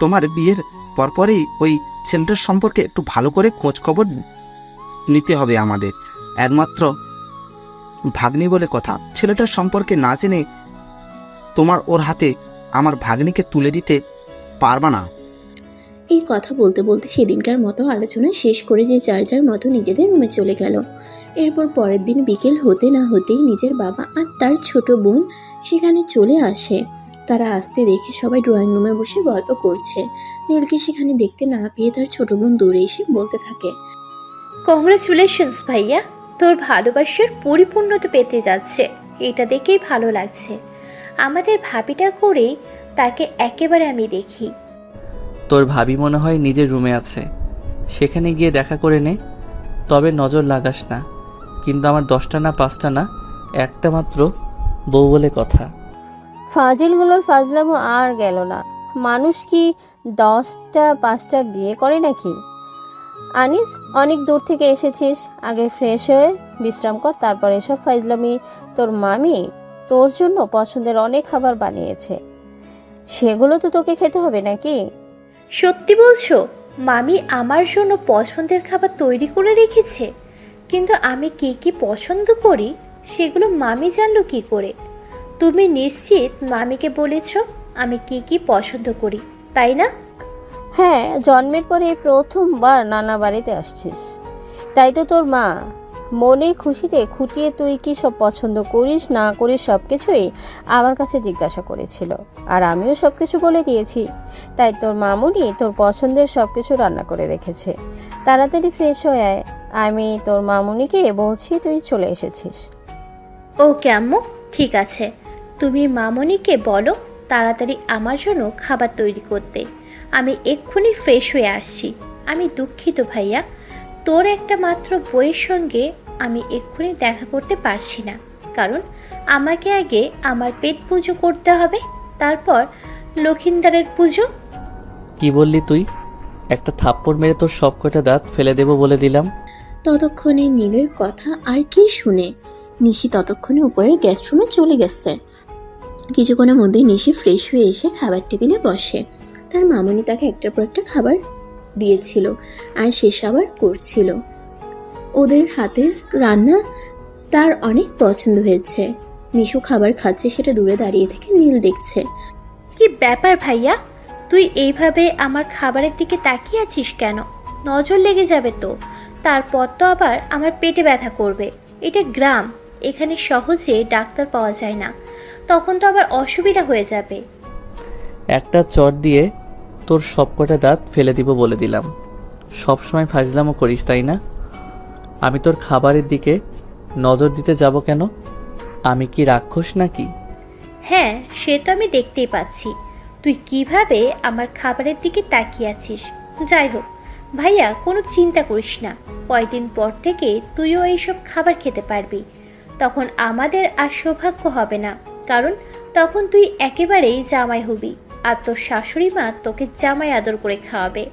[SPEAKER 9] তোমার বিয়ের পরপরই ওই ছেলেটার সম্পর্কে একটু ভালো করে খোঁজ খবর নিতে হবে আমাদের। একমাত্র ভাগ্নি বলে কথা, ছেলেটার সম্পর্কে না জেনে তোমার ওর হাতে আমার ভাগ্নিকে তুলে দিতে পারবা না।
[SPEAKER 3] এই কথা বলতে বলতে সেদিনকার মতো আলোচনা শেষ করে যে যার যার মতো নিজেদের রুমে চলে গেল। এরপর পরের দিন বিকেল হতে না হতেই নিজের বাবা আর তার ছোট বোন সেখানে চলে আসে। তারা আসতে দেখে সবাই ড্রয়িং রুমে বসে গল্প করছে। নীলকে সেখানে দেখতে না পেয়ে তার ছোট বোন দৌড়ে এসে বলতে থাকে,
[SPEAKER 10] কংগ্রেচুলেশনস ভাইয়া, তোর ভালোবাসার পরিপূর্ণতা পেতে যাচ্ছে, এটা দেখেই ভালো লাগছে। আমাদের ভাবিটা করেই তাকে একেবারে আমি দেখি।
[SPEAKER 5] তোর ভাবি মনে হয় নিজের রুমে আছে, সেখানে গিয়ে দেখা করে নে। তবে নজর লাগাস না, কিন্তু আমার 10টা না 5টা না, একটা মাত্র বউ বলে কথা।
[SPEAKER 8] ফাজিলগুলোর ফাজলামো আর গেল না। মানুষ কি 10টা 5টা বিয়ে করে নাকি? আনিস, অনেক দূর থেকে এসেছিস, আগে ফ্রেশ হয়ে বিশ্রাম কর, তারপর এসব ফাজলামি। তোর মামি তোর জন্য পছন্দের অনেক খাবার বানিয়েছে, সেগুলো তো তোকে খেতে হবে নাকি?
[SPEAKER 10] সত্যি বলছো? মামি আমার জন্য পছন্দের খাবার তৈরি করে রেখেছে, কিন্তু আমি কি কি পছন্দ করি সেগুলো মামি জানলো কি করে? তুমি নিশ্চিত মামিকে বলেছো আমি কি কি পছন্দ করি, তাই না?
[SPEAKER 8] হ্যাঁ, জন্মের পরে এই প্রথমবার নানা বাড়িতে আসছিস, তাই তো তোর মা মনে খুশিতে খুঁটিয়ে তুই কি সব পছন্দ করিস না করিস সব কিছুই আমার কাছে জিজ্ঞাসা করেছিল, আর আমিও সব কিছু বলে দিয়েছি। তাই তোর মামুনি তোর পছন্দের সব কিছু রান্না করে রেখেছে। তাড়াতাড়ি ফ্রেশ হয়ে আয়, আমি তোর মামুনিকে বলছি তুই চলে এসেছিস।
[SPEAKER 10] ওকে আম্মু, ঠিক আছে। তুমি মামনিকে বলো তাড়াতাড়ি আমার জন্য খাবার তৈরি করতে, আমি এক্ষুনি ফ্রেশ হয়ে আসছি। আমি দুঃখিত ভাইয়া, তোর একটা মাত্র বইয়ের সঙ্গে আমি এক্ষুনি দেখা করতে পারছি না, কারণ আমাকে আগে আমার পেট পুজো করতে হবে, তারপর লক্ষিন্দারের পুজো।
[SPEAKER 5] কি বললি তুই? একটা থাপ্পড় মেরে তোর সব কটা দাঁত ফেলে দেবো বলে দিলাম।
[SPEAKER 3] ততক্ষণে নীলের কথা আর কি শুনে নিশি ততক্ষণে উপরের গেস্ট রুমে চলে গেছে। কিছুক্ষণের মধ্যেই নিশি ফ্রেশ হয়ে এসে খাবার টেবিলে বসে। তার মামনি তাকে একটার পর একটা খাবার দিয়েছিল আর শেষ আবার করছিল। ওদের হাতের রান্না তার অনেক পছন্দ হয়েছে। মিশু খাবার খাচ্ছে, সেটা দূরে দাঁড়িয়ে থেকে নীল দেখছে।
[SPEAKER 10] কি ব্যাপার ভাইয়া, তুই এইভাবে আমার খাবারের দিকে তাকিয়ে আছিস কেন? নজর লেগে যাবে তো, তারপর তো আবার আমার পেটে ব্যথা করবে। এটা গ্রাম, এখানে সহজে ডাক্তার পাওয়া যায় না, তখন তো আবার অসুবিধা হয়ে যাবে।
[SPEAKER 5] একটা চট দিয়ে তোর সব কটা দাঁত ফেলে দিব বলে দিলাম। সব সময় ফাজলামো করিস তাই না? আমি তোর খাবারের দিকে নজর দিতে যাব কেন? আমি কি রাক্ষস নাকি?
[SPEAKER 10] হ্যাঁ, সে তো আমি দেখতেই পাচ্ছি তুই কিভাবে আমার খাবারের দিকে তাকিয়ে আছিস। যাই হোক ভাইয়া, কোনো চিন্তা করিস না, কয়েকদিন পর থেকে তুইও এইসব খাবার খেতে পারবি। তখন আমাদের আর সৌভাগ্য হবে না, কারণ তখন তুই একেবারেই জামাই হবি, আর তোর শাশুড়ি মা তোকে জামাই আদর করে খাওয়াবে।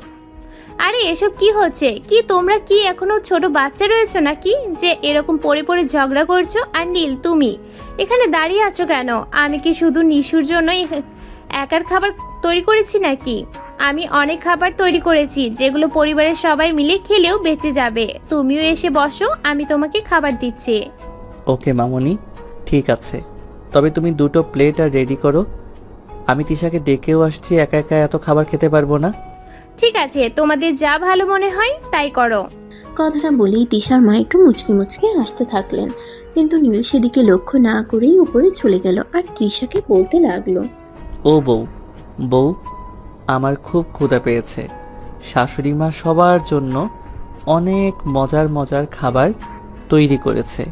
[SPEAKER 6] আরে এসব কি হচ্ছে? কি তোমরা কি এখনো ছোট বাচ্চা রয়েছো নাকি যে এরকম পড়ে পড়ে ঝগড়া করছো? আর নীল, তুমি এখানে দাঁড়িয়ে আছো কেন? আমি কি শুধু নিশুর জন্যই একার খাবার তৈরি করেছি নাকি? আমি অনেক খাবার তৈরি করেছি যেগুলো পরিবারের সবাই মিলে খেলেও বেঁচে যাবে। তুমিও এসে বসো, আমি তোমাকে খাবার দিচ্ছি।
[SPEAKER 5] ওকে মামনি, ঠিক আছে, তবে তুমি 2টো প্লেট আর রেডি করো। আমি তিশাকে ডেকেও আসছি, একা একা এত খাবার খেতে পারবো না।
[SPEAKER 6] ঠিক আছে, তোমাদের যা ভালো মনে হয় তাই করো।
[SPEAKER 3] কথাটা বলেই তিশার মা একটু মুচকি মুচকি হাসতে থাকলেন, কিন্তু নীল সেদিকে লক্ষ্য না করেই উপরে চলে গেল আর তৃষাকে বলতে লাগলো,
[SPEAKER 5] ও বউ, বউ, আমার খুব ক্ষুধা পেয়েছে। শাশুড়ি মা সবার জন্য অনেক মজার মজার খাবার তৈরি করেছে।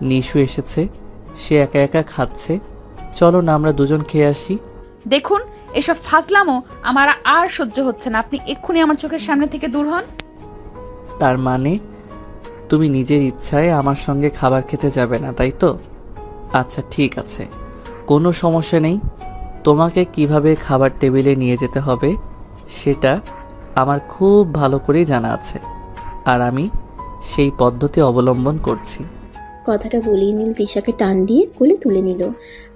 [SPEAKER 5] নিশু এসেছে, সে একা একা খাচ্ছে, চলো না আমরা দুজন খেয়ে আসি।
[SPEAKER 4] দেখুন, এসব ফাজলামো আমার আর সহ্য হচ্ছে না, আপনি এক্ষুনি আমার চোখের সামনে থেকে দূর হন।
[SPEAKER 5] তার মানে তুমি নিজের ইচ্ছায় আমার সঙ্গে খাবার খেতে যাবে না, তাই তো? আচ্ছা ঠিক আছে, কোনো সমস্যা নেই। তোমাকে কিভাবে খাবার টেবিলে নিয়ে যেতে হবে সেটা আমার খুব ভালো করেই জানা আছে, আর আমি সেই পদ্ধতি অবলম্বন করছি।
[SPEAKER 3] কথাটা বলেই নীল তৃষাকে টান দিয়ে কোলে তুলে নিল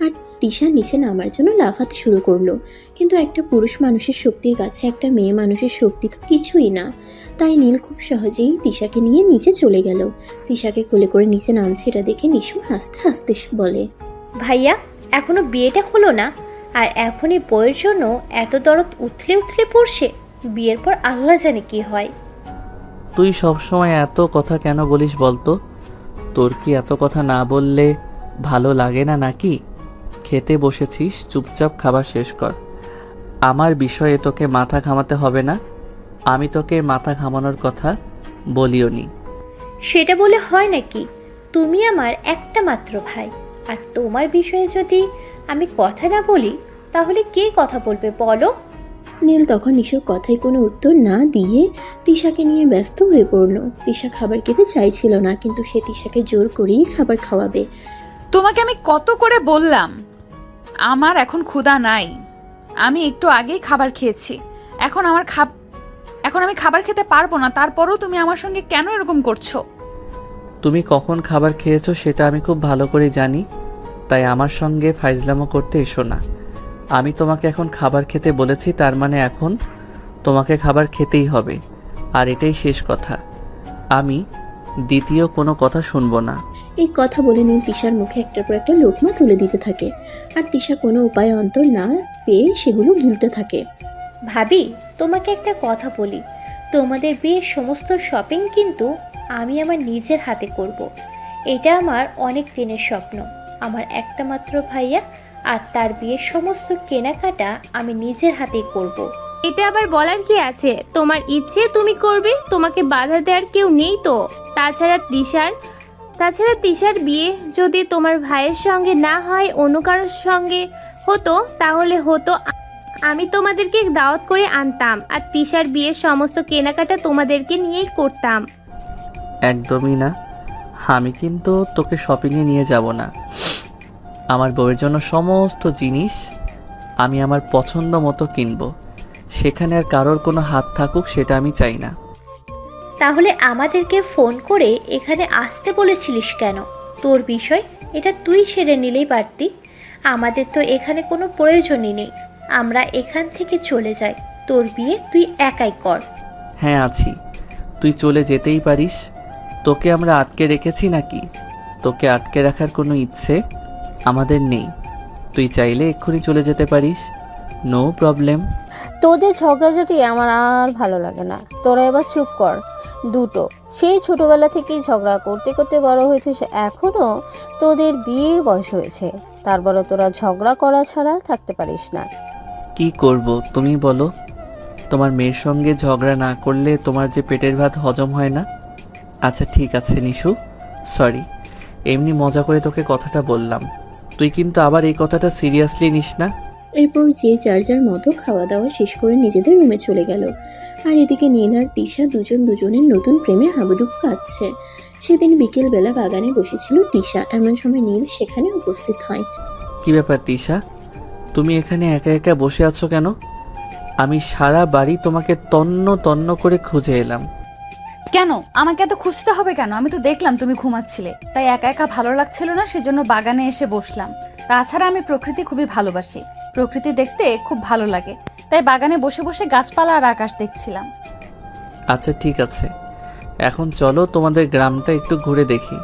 [SPEAKER 3] আর তিশা নিচে নামার জন্য লাফাতে শুরু করলো, কিন্তু একটা পুরুষ মানুষের শক্তির কাছে একটা মেয়ে মানুষের শক্তি তো কিছুই না। তাই নীল খুব সহজেই তিশাকে নিয়ে নিচে চলে গেল। তিশাকে কোলে করে নিচে নামছে এটা দেখে নিশু হাসতে হাসতে বলে,
[SPEAKER 10] ভাইয়া এখনো বিয়েটা হলো না, আর এখনই বইয়ের জন্য এত দরদ উথলে উথলে পড়ছে। বিয়ের পর আল্লাহ জানে কি হয়।
[SPEAKER 5] তুই সবসময় এত কথা কেন বলিস বলতো? তোর কি এত কথা না বললে ভালো লাগে না নাকি? খেতে বসেছিস, চুপচাপ খাবার শেষ কর। আমার বিষয়ে তোকে মাথা ঘামাতে হবে না। আমি তোকে মাথা ঘামানোর কথা বলিও নি।
[SPEAKER 10] সেটা বলে হয় নাকি? তুমি আমার একটা মাত্র ভাই, আর তোমার বিষয়ে যদি আমি কথা না বলি তাহলে কে কথা বলবে বলো?
[SPEAKER 3] নীল তখন নিশুর কথায় কোনো উত্তর না দিয়ে তিশাকে নিয়ে ব্যস্ত হয়ে পড়ল। তিশা খাবার খেতে চাইছিল না, কিন্তু সে তিশাকে জোর করেই খাবার খাওয়াবে।
[SPEAKER 4] তোমাকে আমি কত করে বললাম আমার এখন ক্ষুধা নাই, আমি একটু আগেই খাবার খেয়েছি, এখন আমি খাবার খেতে পারবো না, তারপরেও তুমি আমার সঙ্গে কেন এরকম করছো?
[SPEAKER 5] তুমি কখন খাবার খেয়েছো সেটা আমি খুব ভালো করে জানি, তাই আমার সঙ্গে ফাইজলামো করতে এসো না। আমি তোমাকে এখন খাবার খেতে বলেছি, তার মানে এখন তোমাকে খাবার খেতেই হবে, আর এটাই শেষ কথা। আমি দ্বিতীয় কোনো কথা শুনবো না।
[SPEAKER 3] এই কথা বলে নীল তিশার মুখে একটার পর একটা লোকমা তুলে দিতে থাকে, আর তিশা কোনো উপায় অন্তর না পেয়ে সেগুলো গিলতে থাকে।
[SPEAKER 10] ভাবি তোমাকে একটা কথা বলি, তোমাদের বিয়ের সমস্ত শপিং কিন্তু আমি আমার নিজের হাতে করব। এটা আমার অনেক দিনের স্বপ্ন। আমার একটা মাত্র ভাইয়া, আর তার বিয়ের সমস্ত কেনাকাটা আমি নিজের হাতেই করব।
[SPEAKER 6] এটা আবার বলার কি আছে? তোমার ইচ্ছে তুমি করবে, তোমাকে বাধা দেওয়ার কেউ নেই তো। তাছাড়া তিশার বিয়ে যদি তোমার ভাইয়ের সঙ্গে না হয় অন্য কারোর সঙ্গে হতো তাহলে হতো, আমি তোমাদেরকে দাওয়াত করে আনতাম, আর তিশার বিয়ের সমস্ত কেনাকাটা তোমাদেরকে নিয়েই করতাম।
[SPEAKER 5] একদমই না, আমি কিন্তু তোকে শপিংয়ে নিয়ে যাব না। আমার বউয়ের জন্য সমস্ত জিনিস আমি আমার পছন্দ মতো কিনবো, সেখানে আর কারোর কোনো হাত থাকুক সেটা আমি চাই না।
[SPEAKER 10] তাহলে আমাদেরকে ফোন করে এখানে আসতে বলেছিলিস কেন? তোর বিষয় এটা তুই সেরে নিলেই পারতি। আমাদের তো এখানে কোনো প্রয়োজনই নেই, আমরা এখান থেকে চলে যাই। তোর বিয়ে তুই একাই কর।
[SPEAKER 5] হ্যাঁ আছি, তুই চলে যেতেই পারিস। তোকে আমরা আটকে রেখেছি নাকি? তোকে আটকে রাখার কোনো ইচ্ছে আমাদের নেই। তুই চাইলে এক্ষুনি চলে যেতে পারিস, নো প্রবলেম।
[SPEAKER 8] তোদের ঝগড়াঝাটি আমার আর ভালো লাগে না। তোরা এবার চুপ কর দুটো। সেই ছোটবেলা থেকেই ঝগড়া করতে করতে বড় হয়েছিস, এখনো তোদের বিয়ের বয়স হয়েছে, তারপরও তোরা ঝগড়া করা ছাড়া থাকতে পারিস না।
[SPEAKER 5] কি করব তুমি বলো? তোমার মেয়ের সঙ্গে ঝগড়া না করলে তোমার যে পেটের ভাত হজম হয় না। আচ্ছা ঠিক আছে নিশু, সরি, এমনি মজা করে তোকে কথাটা বললাম। তুই কিন্তু আবার এই কথাটা সিরিয়াসলি নিস না।
[SPEAKER 3] এরপর যে যার যার মতো খাওয়া দাওয়া শেষ করে নিজেদের রুমে চলে গেল। আর এদিকে নীল আর তিশা দুজনের নতুন প্রেমে হাবুডুবু কাচ্ছে। সেদিন বিকেলবেলা বাগানে বসেছিল তিশা, এমন সময় নীল সেখানে উপস্থিত হয়।
[SPEAKER 5] কি ব্যাপার তিশা, তুমি এখানে একা একা বসে আছো কেন? আমি সারা বাড়ি তোমাকে তন্ন তন্ন করে খুঁজে এলাম।
[SPEAKER 4] কেন আমাকে এত খুঁজতে হবে কেন? আমি তো দেখলাম তুমি ঘুমাচ্ছিলে, তাই একা একা ভালো লাগছিল না, সেজন্য বাগানে এসে বসলাম। তাছাড়া আমি প্রকৃতি খুবই ভালোবাসি, প্রকৃতি দেখতে খুব ভালো লাগে, তাই বাগানে বসে বসে গাছপালা আর আকাশ দেখছিলাম।
[SPEAKER 5] আচ্ছা ঠিক আছে, এখন চলো তোমাদের গ্রামটা একটু ঘুরে দেখি।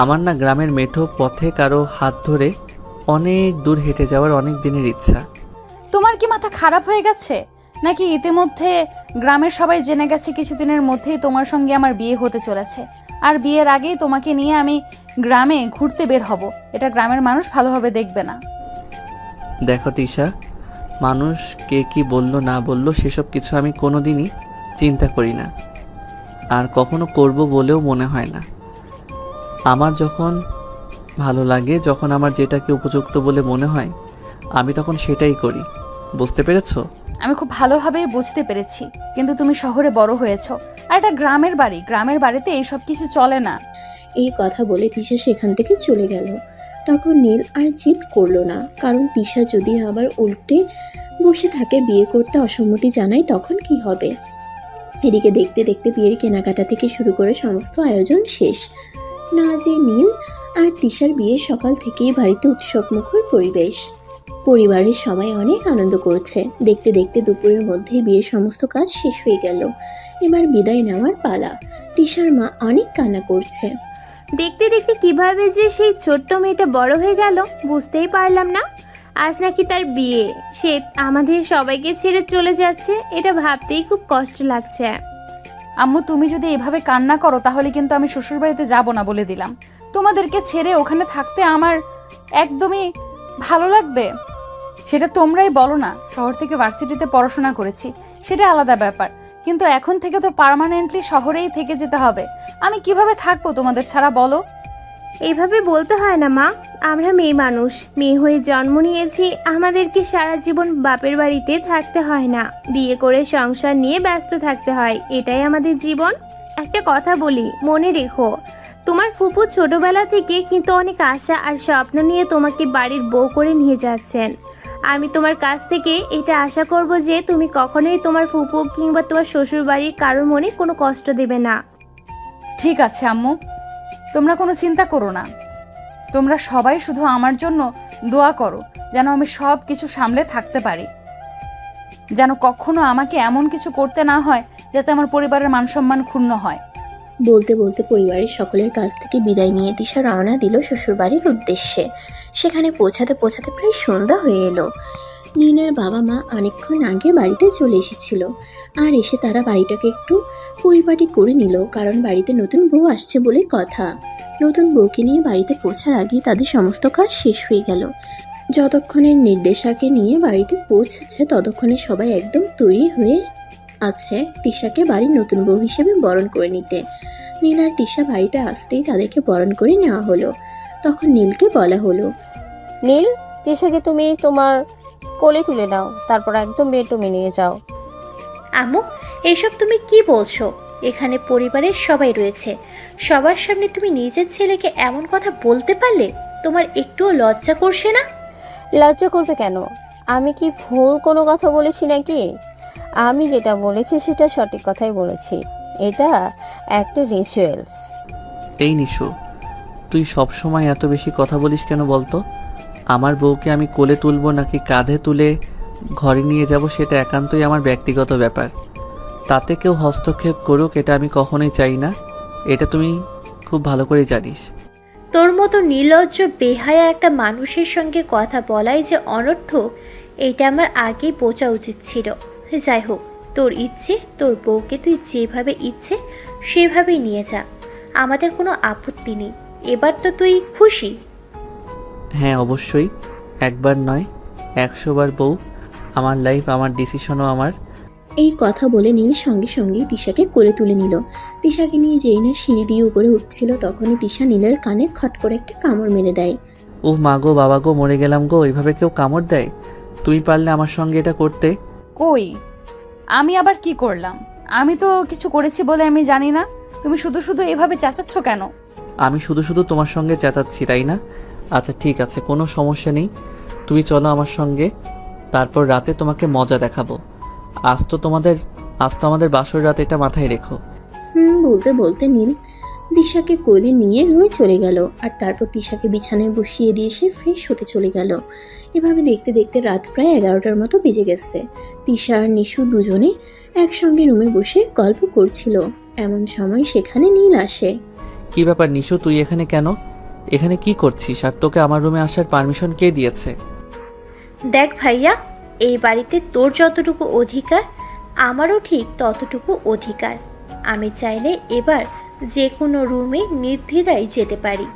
[SPEAKER 5] আমার না গ্রামের মেঠো পথে কারো হাত ধরে অনেক দূর হেঁটে যাওয়ার অনেক দিনের ইচ্ছা।
[SPEAKER 4] তোমার কি মাথা খারাপ হয়ে গেছে নাকি? ইতিমধ্যে গ্রামের সবাই জেনে গেছে কিছুদিনের মধ্যেই তোমার সঙ্গে আমার বিয়ে হতে চলেছে, আর বিয়ের আগেই তোমাকে নিয়ে আমি গ্রামে ঘুরতে বের হব। এটা গ্রামের মানুষ ভালোভাবে দেখবে না।
[SPEAKER 5] দেখো তিশা, মানুষ কে কি বললো না বললো সেসব কিছু আমি কোনোদিনই চিন্তা করি না, আর কখনো করব বলেও মনে হয় না। আমার যখন ভালো লাগে, যখন আমার যেটাকে উপযুক্ত বলে মনে হয়, আমি তখন সেটাই করি। বুঝতে পেরেছো?
[SPEAKER 4] আমি খুব ভালোভাবেই বুঝতে পেরেছি, কিন্তু তুমি শহরে বড় হয়েছো, আর এটা গ্রামের বাড়িতে এইসব কিছু চলে না।
[SPEAKER 3] এই কথা বলে তিশা সেখান থেকে চলে গেল। তখন নীল আর জিদ করলো না, কারণ তিশা যদি আবার উল্টে বসে থাকে, বিয়ে করতে অসম্মতি জানায়, তখন কি হবে। এদিকে দেখতে দেখতে বিয়ের কেনাকাটা থেকে শুরু করে সমস্ত আয়োজন শেষ। না যে নীল আর তিশার বিয়ে সকাল থেকেই বাড়িতে উৎসবমুখর পরিবেশ। পরিবারের সবাই অনেক আনন্দ করছে। দেখতে দেখতে দুপুরের মধ্যেই বিয়ের সমস্ত কাজ শেষ হয়ে গেল। এবার বিদায় নেওয়ার পালা। তিশার মা অনেক কান্না করছে।
[SPEAKER 6] দেখতে দেখতে কিভাবে যে সেই ছোট্ট মেয়েটা বড় হয়ে গেল বুঝতেই পারলাম না। আজ নাকি তার বিয়ে, সে আমাদের সবাইকে ছেড়ে চলে যাচ্ছে। এটা ভাবতেই খুব কষ্ট লাগছে।
[SPEAKER 4] আম্মু, তুমি যদি এভাবে কান্না করো তাহলে কিন্তু আমি শ্বশুরবাড়িতে যাব না বলে দিলাম। তোমাদেরকে ছেড়ে ওখানে থাকতে আমার একদমই ভালো লাগবে? সেটা তোমরাই বলো না। শহর থেকে ভার্সিটিতে পড়াশোনা করেছি, সেটা আলাদা ব্যাপার, কিন্তু এখন থেকে তো পার্মানেন্টলি শহরেই থেকে যেতে হবে। আমি কিভাবে থাকবো তোমাদের ছাড়া বলো?
[SPEAKER 6] এইভাবে বলতে হয় না মা, আমরা মেয়ে মানুষ, মেয়ে হয়ে জন্ম নিয়েছি। আমাদেরকে সারা জীবন বাপের বাড়িতে থাকতে হয় না, বিয়ে করে সংসার নিয়ে ব্যস্ত থাকতে হয়। এটাই আমাদের জীবন। একটা কথা বলি, মনে রেখো, তোমার ফুপু ছোটবেলা থেকে কিন্তু অনেক আশা আর স্বপ্ন নিয়ে তোমাকে বাড়ির বউ করে নিয়ে যাচ্ছেন। আমি তোমার কাছ থেকে এটা আশা করব যে তুমি কখনোই তোমার ফুপু কিংবা তোমার শ্বশুর বাড়ির কারোর মনে কোনো কষ্ট দেবে না।
[SPEAKER 4] ঠিক আছে আম্মু, তোমরা কোনো চিন্তা করো না। তোমরা সবাই শুধু আমার জন্য দোয়া করো, যেন আমি সব কিছু সামলে থাকতে পারি, যেন কখনো আমাকে এমন কিছু করতে না হয় যাতে আমার পরিবারের মানসম্মান ক্ষুণ্ণ হয়।
[SPEAKER 3] বলতে বলতে পরিবারের সকলের কাছ থেকে বিদায় নিয়ে তিশা রওনা দিল শ্বশুরবাড়ির উদ্দেশ্যে। সেখানে পৌঁছাতে পৌঁছাতে প্রায় সন্ধ্যা হয়ে এলো। নীলের বাবা মা অনেকক্ষণ আগে বাড়িতে চলে এসেছিল, আর এসে তারা বাড়িটাকে একটু পরিপাটি করে নিল, কারণ বাড়িতে নতুন বউ আসছে বলে কথা। নতুন বউকে নিয়ে বাড়িতে পৌঁছার আগেই তাদের সমস্ত কাজ শেষ হয়ে গেল। যতক্ষণের নির্দেশাকে নিয়ে বাড়িতে পৌঁছেছে ততক্ষণে সবাই একদম তৈরি হয়ে আছে তিশাকে বাড়ির নতুন বউ হিসেবে বরণ করে নিতে। নীল আর তিশা বাড়িতে আসতেই তাদেরকে বরণ করে নেওয়া হলো। তখন নীলকে বলা হলো,
[SPEAKER 8] নীল, তিশাকে তুমি তোমার কোলে তুলে নাও, তারপর একদম বেডরুমে নিয়ে যাও।
[SPEAKER 10] আম্মু, এইসব তুমি কি বলছো? এখানে পরিবারের সবাই রয়েছে, সবার সামনে তুমি নিজের ছেলেকে এমন কথা বলতে পারলে? তোমার একটুও লজ্জা করছে না?
[SPEAKER 8] লজ্জা করবে কেন? আমি কি ভুল কোনো কথা বলেছি নাকি? আমি যেটা বলেছি সেটা সঠিক কথাই বলেছি। এটা একটা রিচুয়ালস।
[SPEAKER 5] এই নিশু, তুই সব সময় এত বেশি কথা বলিস কেন বলতো? আমার বউকে আমি কোলে তুলবো নাকি কাঁধে তুলে ঘরে নিয়ে যাব সেটা একান্তই আমার ব্যক্তিগত ব্যাপার। তাতে কেউ হস্তক্ষেপ করুক এটা আমি কখনোই চাই না। এটা তুমি খুব ভালো করে জানিস।
[SPEAKER 10] তোর মতো নির্লজ্জ বেহায়া একটা মানুষের সঙ্গে কথা বলাই যে অনর্থক, এটা আমার আগেই বোঝা উচিত ছিল। যাই হোক, তোর ইচ্ছে, তোর বউকে তুই যেভাবে ইচ্ছে সেভাবেই নিয়ে যা, আমাদের কোনো আপত্তি নেই। এবার তো তুই খুশি?
[SPEAKER 5] হ্যাঁ অবশ্যই, একবার নয় 100 বার বউ। আমার লাইফ, আমার ডিসিশনও আমার।
[SPEAKER 3] এই কথা বলে নীল সঙ্গে সঙ্গেই তিশাকে কোলে তুলে নিল। তিশাকে নিয়ে যেই না সিঁড়ি দিয়ে উপরে উঠছিল তখনই তিশা নীলের কানে খট করে একটা কামড় মেরে দেয়।
[SPEAKER 5] ও মা গো, বাবা গো, মরে গেলাম গো। এইভাবে কেউ কামড় দেয়? তুমি পারলে আমার সঙ্গে এটা করতে।
[SPEAKER 4] কই, আমি আবার কি করলাম? আমি তো কিছু করেছি বলে আমি জানি না। তুমি শুধু শুধু এভাবে চেঁচাচ্ছ কেন?
[SPEAKER 5] আমি শুধু শুধু তোমার সঙ্গে চেঁচাচ্ছি তাই না? আচ্ছা ঠিক আছে, কোনো সমস্যা নেই। তুমি চলো আমার সঙ্গে, তারপর রাতে তোমাকে মজা দেখাবো। আজ তো আমাদের বাসর রাত, এটা মাথায় রেখো।
[SPEAKER 3] বলতে বলতে নীল তিশাকে কোলে নিয়ে রুমে চলে গেল, আর তারপর তিশাকে বিছানায় বসিয়ে দিয়ে সে ফ্রেশ হতে চলে গেল। এভাবে দেখতে দেখতে রাত প্রায় 11টার মতো বেজে গেছে। তিশা আর নিশু দুজনে একসঙ্গে রুমে বসে গল্প করছিল। এমন সময় সেখানে নীল আসে।
[SPEAKER 5] কি ব্যাপার নিশু, তুই এখানে কেন? এখানে কি করছিস? আর তোকে আমার রুমে আসার পারমিশন কে দিয়েছে?
[SPEAKER 10] দেখ ভাইয়া, এই বাড়িতে তোর যতটুকু অধিকার আমারও ঠিক ততটুকু অধিকার। আমি চাইলে এবার যে কোনো রুমে নির্দ্বিধায় যেতে পারি।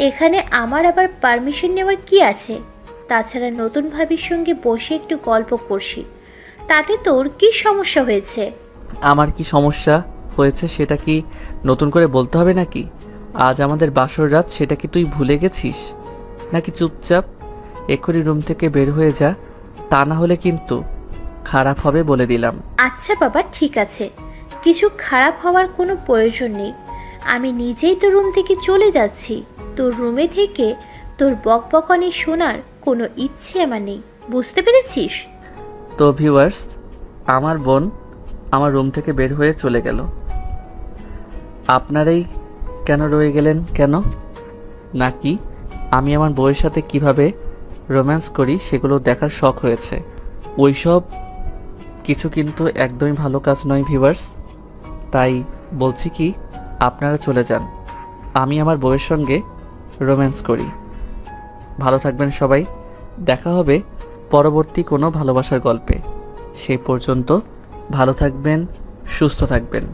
[SPEAKER 10] এখানে আমার আবার পারমিশন নেওয়ার কি আছে? তাছাড়া নতুন ভাবির সঙ্গে বসে একটু গল্প করছি, তাতে তোর কি সমস্যা হয়েছে?
[SPEAKER 5] আমার কি সমস্যা হয়েছে সেটা কি নতুন করে বলতে হবে নাকি? আজ আমাদের বাসর রাত, সেটা কি তুই ভুলে গেছিস নাকি? চুপচাপ এক্ষুনি রুম থেকে বের হয়ে যা, তা না হলে কিন্তু খারাপ হবে বলে দিলাম।
[SPEAKER 10] আচ্ছা বাবা, ঠিক আছে, কিছু খারাপ হওয়ার কোনো প্রয়োজন নেই। আমি নিজেই তো রুম থেকে চলে যাচ্ছি। তোর রুমে থেকে তোর বকবকানি শোনার কোনো ইচ্ছে আমার নেই, বুঝতে পেরেছিস?
[SPEAKER 5] তো ভিউয়ার্স, আমার বোন আমার রুম থেকে বের হয়ে চলে গেল। আপনারাই কেন রয়ে গেলেন কেন? নাকি আমি আমার বউয়ের সাথে কিভাবে রোম্যান্স করি সেগুলো দেখার শখ হয়েছে। ওইসব কিছু কিন্তু একদমই ভালো কাজ নয় ভিউয়ার্স। তাই বলছি কি, আপনারা চলে যান, আমি আমার বউয়ের সঙ্গে রোম্যান্স করি। ভালো থাকবেন সবাই, দেখা হবে পরবর্তী কোনো ভালোবাসার গল্পে। সেই পর্যন্ত ভালো থাকবেন, সুস্থ থাকবেন।